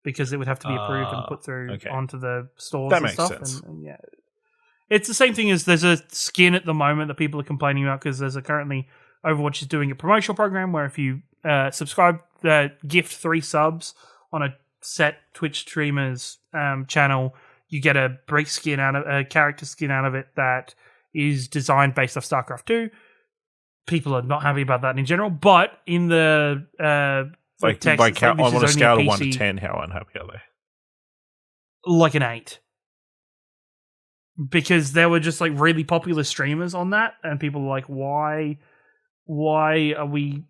because it would have to be approved and put through onto the stores that and makes stuff. Sense. And yeah, it's the same thing as there's a skin at the moment that people are complaining about, because there's currently Overwatch is doing a promotional program where if you subscribe, gift 3 subs on a set Twitch streamer's channel, you get a character skin out of it that is designed based off StarCraft 2. People are not happy about that in general, but in the text, on a scale of 1 to 10, how unhappy are they? Like an 8, because there were just like really popular streamers on that, and people were like, "Why are we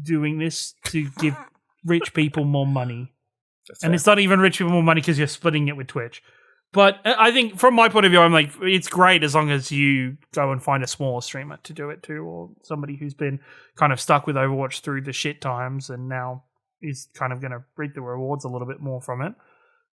doing this to give rich people more money?" And it's not even rich people more money because you're splitting it with Twitch. But I think from my point of view, I'm like, it's great as long as you go and find a smaller streamer to do it too, or somebody who's been kind of stuck with Overwatch through the shit times and now is kind of going to reap the rewards a little bit more from it.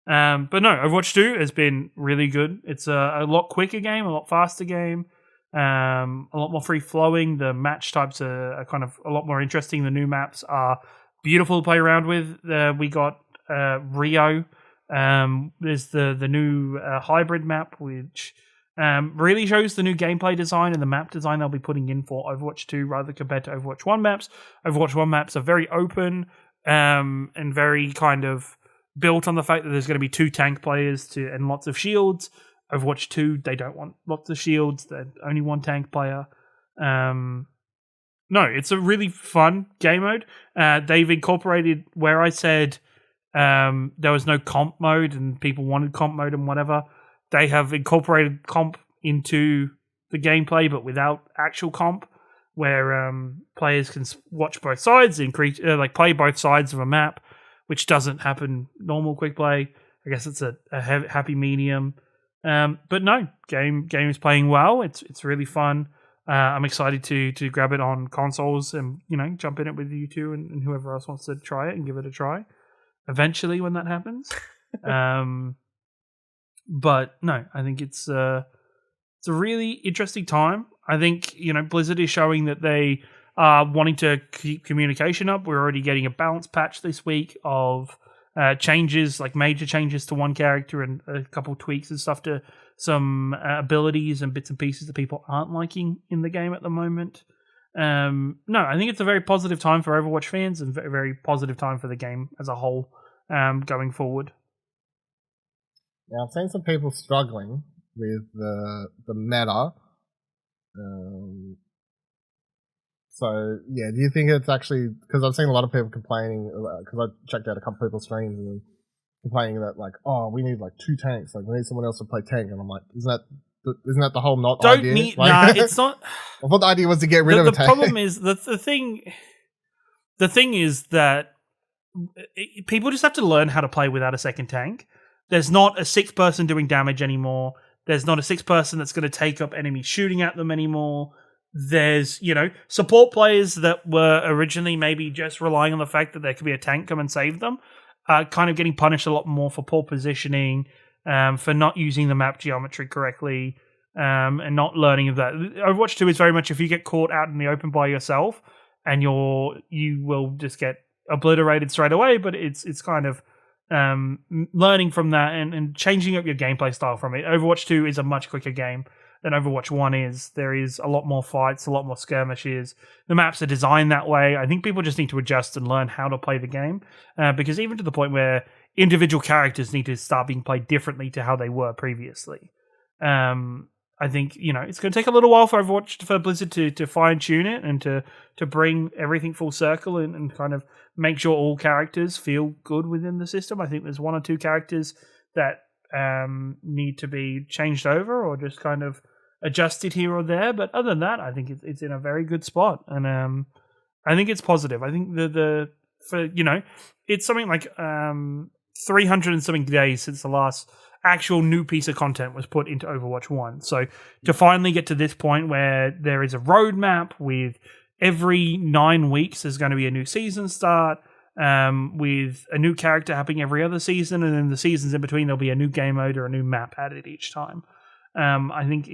But no, Overwatch 2 has been really good. It's a lot quicker game, a lot faster game, a lot more free-flowing. The match types are kind of a lot more interesting. The new maps are beautiful to play around with. We got Rio. There's the new hybrid map, which really shows the new gameplay design and the map design they'll be putting in for Overwatch 2 rather compared to Overwatch 1 maps. Overwatch 1 maps are very open and very kind of built on the fact that there's going to be 2 tank players and lots of shields. Overwatch 2, they don't want lots of shields. They're only 1 tank player. No, it's a really fun game mode. They've incorporated where I said there was no comp mode and people wanted comp mode and whatever. They have incorporated comp into the gameplay, but without actual comp, where players can watch both sides and play both sides of a map, which doesn't happen normal quick play. I guess it's a happy medium. But no, game is playing well. It's really fun. I'm excited to grab it on consoles and jump in it with you two and whoever else wants to try it and give it a try. Eventually, when that happens. But no, I think it's a really interesting time. I think Blizzard is showing that they wanting to keep communication up. We're already getting a balance patch this week of changes, like major changes to one character and a couple tweaks and stuff to some abilities and bits and pieces that people aren't liking in the game at the moment. No, I think it's a very positive time for Overwatch fans and a very positive time for the game as a whole going forward. Now, I've seen some people struggling with the meta. So, yeah, do you think it's actually... Because I've seen a lot of people complaining, because I checked out a couple of people's streams and complaining that, like, oh, we need, like, 2 tanks. Like, we need someone else to play tank. And I'm like, isn't that the whole idea? Nah, it's not... I thought the idea was to get rid of a tank. The problem is, the thing is that people just have to learn how to play without a second tank. There's not a 6th person doing damage anymore. There's not a 6th person that's going to take up enemies shooting at them anymore. There's, support players that were originally maybe just relying on the fact that there could be a tank come and save them, kind of getting punished a lot more for poor positioning, for not using the map geometry correctly, and not learning of that. Overwatch 2 is very much if you get caught out in the open by yourself, and you will just get obliterated straight away, but it's kind of learning from that and changing up your gameplay style from it. Overwatch 2 is a much quicker game than Overwatch 1 is. There is a lot more fights, a lot more skirmishes. The maps are designed that way. I think people just need to adjust and learn how to play the game, because even to the point where individual characters need to start being played differently to how they were previously. I think, it's going to take a little while for Blizzard to fine-tune it and to bring everything full circle and kind of make sure all characters feel good within the system. I think there's 1 or 2 characters that need to be changed over or just kind of adjusted here or there. But other than that, I think it's in a very good spot. And I think it's positive. I think it's something like 300 and something days since the last actual new piece of content was put into Overwatch 1. So to finally get to this point where there is a roadmap with every 9 weeks there's going to be a new season start, with a new character happening every other season, and then the seasons in between there'll be a new game mode or a new map added each time. I think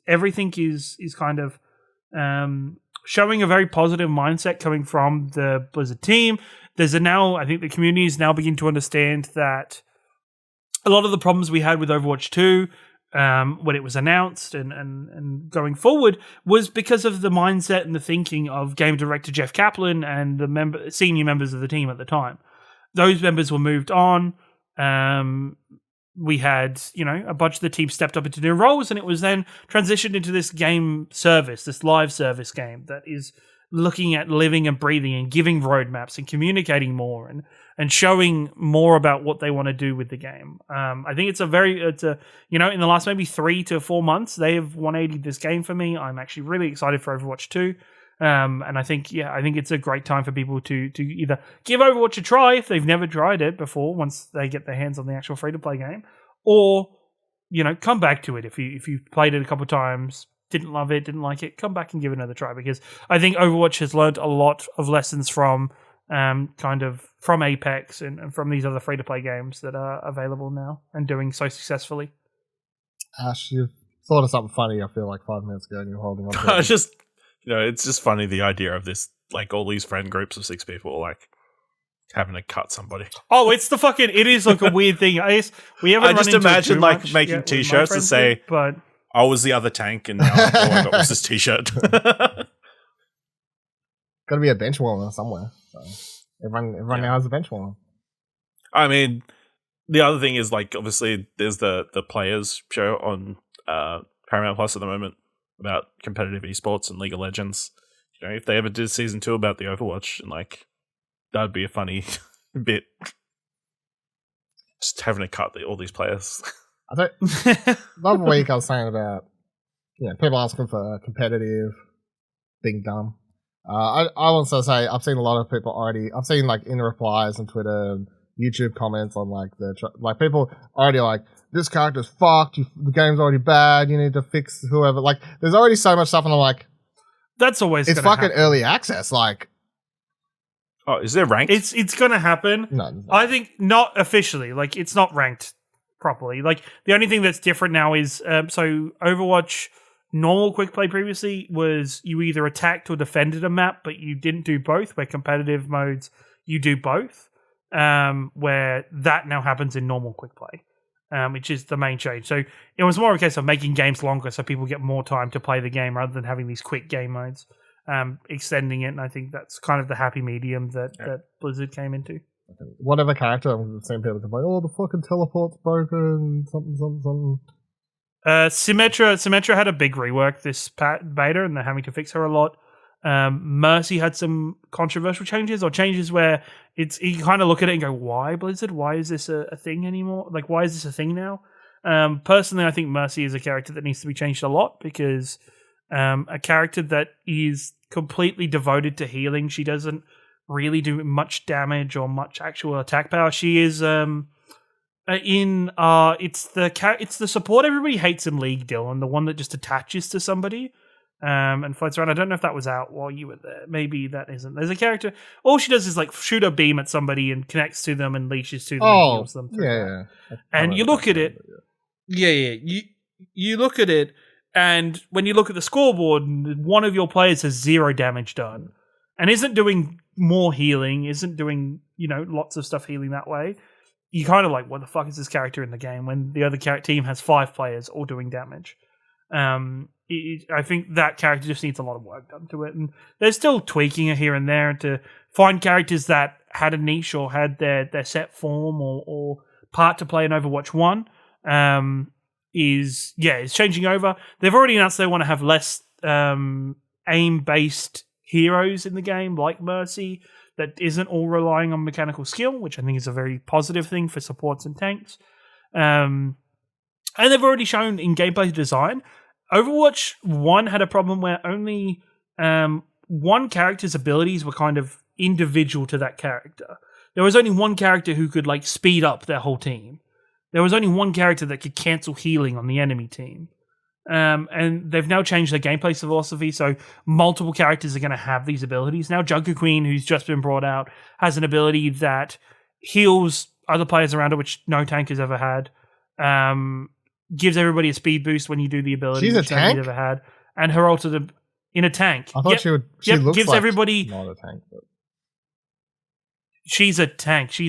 everything is kind of showing a very positive mindset coming from the Blizzard team. I think the community is now beginning to understand that a lot of the problems we had with Overwatch 2 when it was announced and going forward was because of the mindset and the thinking of game director Jeff Kaplan and the senior members of the team at the time. Those members were moved on. We had, a bunch of the team stepped up into new roles, and it was then transitioned into this game service, this live service game that is looking at living and breathing and giving roadmaps and communicating more and showing more about what they want to do with the game. I think in the last maybe 3 to 4 months, they have 180'd this game for me. I'm actually really excited for Overwatch 2. And I think it's a great time for people to either give Overwatch a try if they've never tried it before, once they get their hands on the actual free-to-play game, or, come back to it if you played it a couple of times, didn't love it, didn't like it, come back and give it another try, because I think Overwatch has learned a lot of lessons from from Apex and from these other free-to-play games that are available now and doing so successfully. Ash, you thought of something funny, I feel like 5 minutes ago, and you're holding on to it. It's just, it's just funny, the idea of this, like, all these friend groups of 6 people, like, having to cut somebody. Oh, it is like a weird thing. I just imagine, like, making t-shirts to say, but I was the other tank, and now all I got was this t-shirt. Got to be a bench warmer somewhere. So everyone now has a bench warmer. I mean, the other thing is, like, obviously there's the Players show on Paramount Plus at the moment about competitive esports and League of Legends. If they ever did season 2 about the Overwatch, and like, that'd be a funny bit. Just having to cut all these players. I think the other week I was saying about people asking for competitive, being dumb. I also say I've seen a lot of people already. I've seen like in replies on Twitter and YouTube comments on like people already like, this character's fucked. The game's already bad. You need to fix whoever. Like, there's already so much stuff, and I'm like, that's always it's fucking early access. Like, oh, is there ranked? It's gonna happen. No, I think not officially. Like, it's not ranked properly. Like, the only thing that's different now is so Overwatch normal quick play previously was you either attacked or defended a map, but you didn't do both, where competitive modes, you do both, where that now happens in normal quick play, which is the main change. So it was more a case of making games longer so people get more time to play the game rather than having these quick game modes, extending it, and I think that's kind of the happy medium that Blizzard came into. Whatever character, I've seen people complain, oh, the fucking teleport's broken, something. Symmetra had a big rework this beta, and they're having to fix her a lot. Mercy had some controversial changes, or changes where you kind of look at it and go, why, Blizzard? Why is this a thing anymore? Like, why is this a thing now? Personally, I think Mercy is a character that needs to be changed a lot, because a character that is completely devoted to healing, she doesn't really do much damage or much actual attack power. She is it's the support everybody hates in League, Dylan, the one that just attaches to somebody and floats around. I don't know if that was out while you were there. Maybe that isn't. There's a character, all she does is like shoot a beam at somebody and connects to them and leashes to them and heals them through that. And you look at it, you look at it, and when you look at the scoreboard, one of your players has 0 damage done and isn't doing more healing, isn't doing, lots of stuff healing that way. You kind of like, what the fuck is this character in the game when the other team has 5 players all doing damage? I think that character just needs a lot of work done to it, and they're still tweaking it here and there to find characters that had a niche or had their set form or part to play in Overwatch 1. Is changing over. They've already announced they want to have less aim-based heroes in the game, like Mercy, that isn't all relying on mechanical skill, which I think is a very positive thing for supports and tanks. And they've already shown in gameplay design, Overwatch 1 had a problem where only one character's abilities were kind of individual to that character. There was only one character who could like speed up their whole team. There was only one character that could cancel healing on the enemy team. And they've now changed their gameplay philosophy, so multiple characters are going to have these abilities. Now Junker Queen, who's just been brought out, has an ability that heals other players around her, which no tank has ever had. Gives everybody a speed boost when you do the ability. She's a tank? Nobody's ever had. And her ultimate in a tank. I thought she looks gives like everybody not a tank. But. She's a tank. She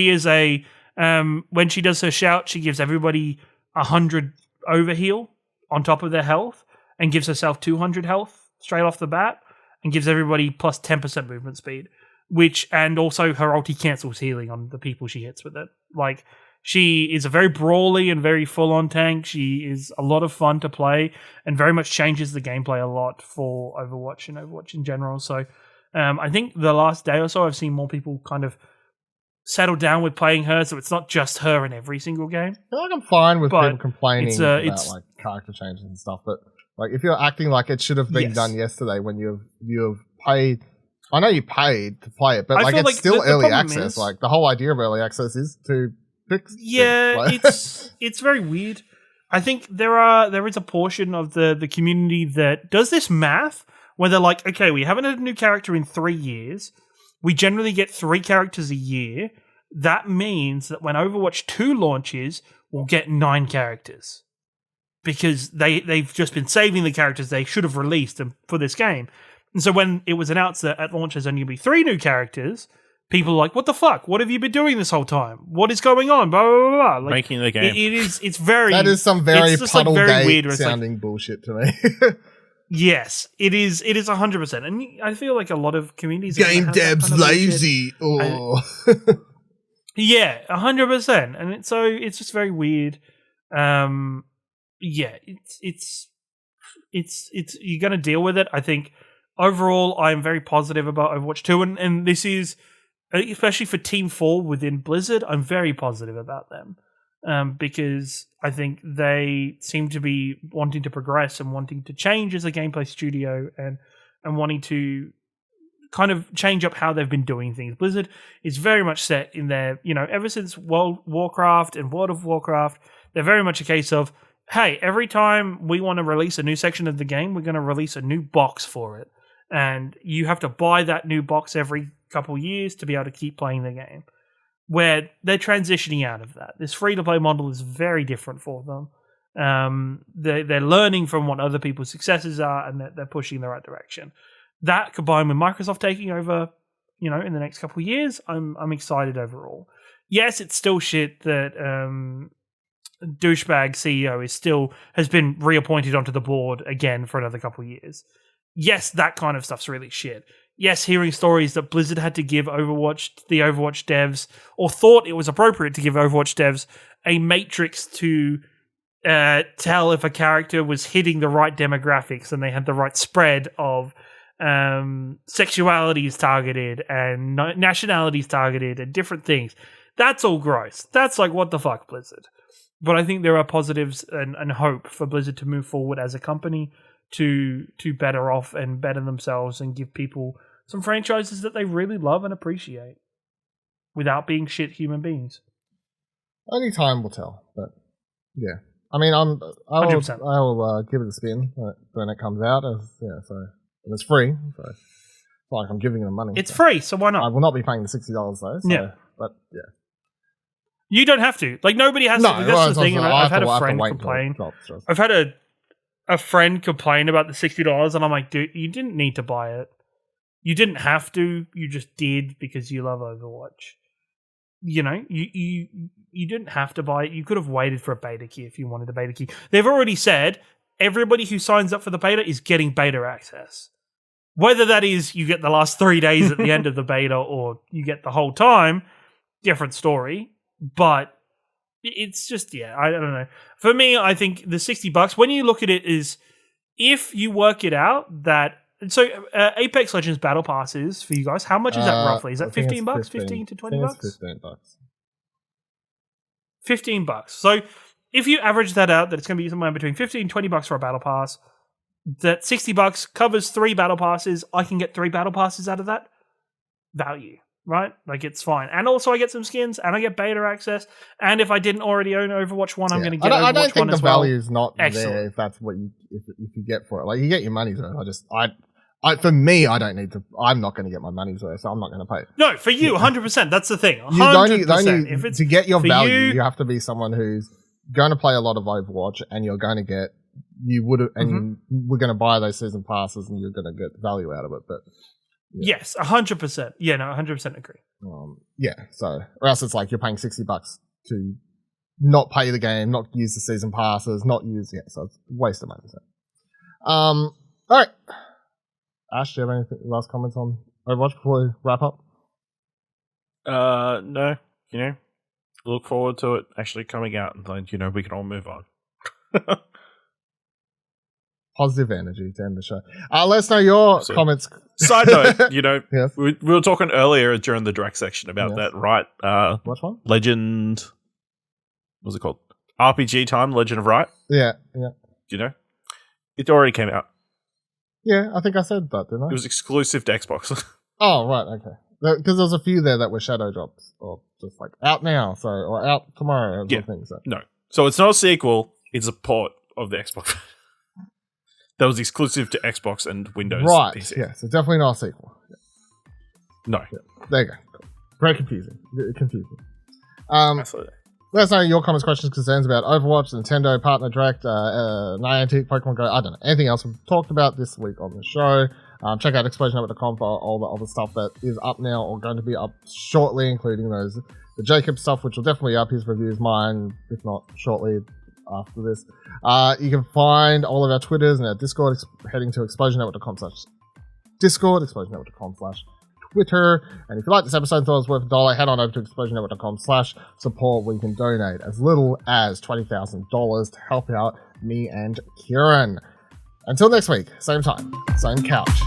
is a when she does her shout, she gives everybody 100 overheal on top of their health, and gives herself 200 health straight off the bat, and gives everybody plus 10% movement speed. And also her ulti cancels healing on the people she hits with it. Like, she is a very brawly and very full-on tank. She is a lot of fun to play, and very much changes the gameplay a lot for Overwatch and Overwatch in general. So I think the last day or so, I've seen more people kind of settle down with playing her, so it's not just her in every single game. I feel like I'm fine with people complaining about like character changes and stuff, but like if you're acting like it should have been done yesterday when you've paid, I know you paid to play it, but like it's still early access. Like the whole idea of early access is to fix. Yeah, it's very weird. I think there is a portion of the community that does this math where they're like, okay, we haven't had a new character in 3 years. We generally get 3 characters a year. That means that when Overwatch 2 launches, we'll get 9 characters. Because they've just been saving the characters they should have released for this game. And so when it was announced that at launch there's only going to be 3 new characters, people are like, what the fuck? What have you been doing this whole time? What is going on? Blah, blah, blah, blah. Like, making the game. It's very... That is some very puddle very gate weird sounding bullshit to me. Yes, it is 100%. And I feel like a lot of communities... Game devs lazy. Yeah, 100%. And it's just very weird. Yeah, it's you're going to deal with it. I think overall, I'm very positive about Overwatch 2. And this is, especially for Team 4 within Blizzard, I'm very positive about them. Because I think they seem to be wanting to progress and wanting to change as a gameplay studio and wanting to kind of change up how they've been doing things. Blizzard is very much set in their, ever since World of Warcraft, they're very much a case of, hey, every time we want to release a new section of the game, we're going to release a new box for it. And you have to buy that new box every couple years to be able to keep playing the game. Where they're transitioning out of that. This free-to-play model is very different for them. They're learning from what other people's successes are, and they're pushing in the right direction. That combined with Microsoft taking over, in the next couple of years, I'm excited overall. Yes, it's still shit that douchebag CEO has been reappointed onto the board again for another couple of years. Yes, that kind of stuff's really shit. Yes, hearing stories that Blizzard had to give the Overwatch devs, or thought it was appropriate to give Overwatch devs a matrix to tell if a character was hitting the right demographics and they had the right spread of sexualities targeted and nationalities targeted and different things. That's all gross. That's like, what the fuck, Blizzard? But I think there are positives and hope for Blizzard to move forward as a company to better off and better themselves and give people some franchises that they really love and appreciate without being shit human beings. Only time will tell, but yeah. I mean, I will give it a spin when it comes out. So and it's free, so it's not like I'm giving them money. It's free, so why not? I will not be paying the $60 though. So, yeah, but yeah. You don't have to. Like, nobody has to. That's the thing. I've had a friend complain. I've had a friend complain about the $60, and I'm like, dude, you didn't need to buy it. You didn't have to. You just did because you love Overwatch. You didn't have to buy it. You could have waited for a beta key if you wanted a beta key. They've already said everybody who signs up for the beta is getting beta access. Whether that is you get the last 3 days at the end of the beta or you get the whole time, different story. But it's just, I don't know. For me, I think the $60, when you look at it, is if you work it out that. So Apex Legends Battle Passes for you guys, how much is that roughly? Is that $15? 15 to $20? $15. $15. So if you average that out, that it's going to be somewhere between $15 and $20 for a Battle Pass, that $60 covers 3 Battle Passes. I can get 3 Battle Passes out of that value. Right? Like, it's fine. And also I get some skins, and I get beta access, and if I didn't already own Overwatch 1, I'm going to get Overwatch 1 as well. I don't think the value is not there if that's what if you get for it. Like, you get your money's worth. For me, I don't need to. I'm not going to get my money's worth, so I'm not going to pay. No, for you, 100%. That's the thing. 100%. To get your value, you have to be someone who's going to play a lot of Overwatch, and you're going to get, we're going to buy those season passes, and you're going to get value out of it, but... Yeah. Yes, 100%. Yeah, no, 100% agree. So or else it's like you're paying $60 to not pay the game, not use the season passes, so it's a waste of money. So. All right, Ash, do you have anything last comments on Overwatch before we wrap up? No. Look forward to it actually coming out, and then we can all move on. Positive energy to end the show. Let us know your comments. Side note, yes. we were talking earlier during the direct section about that, right? Which one? Legend. What's it called? RPG Time, Legend of Right. Yeah. It already came out. Yeah, I think I said that, didn't I? It was exclusive to Xbox. Oh, right, okay. Because there's a few there that were shadow drops, or just like out now, or out tomorrow. Yeah. Thing, so. No. So it's not a sequel, it's a port of the Xbox. That was exclusive to Xbox and Windows. Right, PC. yeah, so definitely not a sequel. Yeah. No. Yeah. There you go. Very confusing. Absolutely. Let us know your comments, questions, concerns about Overwatch, Nintendo, Partner Direct, Niantic, Pokemon Go, I don't know, anything else we've talked about this week on the show. Check out ExplosionNetwork.com for all the other stuff that is up now or going to be up shortly, including the Jacob stuff, which will definitely be up, his reviews, mine, if not shortly after this. You can find all of our Twitters and our Discord heading to ExplosionNetwork.com/Discord, ExplosionNetwork.com/Twitter. And if you like this episode and thought it was worth $1, head on over to ExplosionNetwork.com/support, where you can donate as little as $20,000 to help out me and Kieran. Until next week, same time, same couch.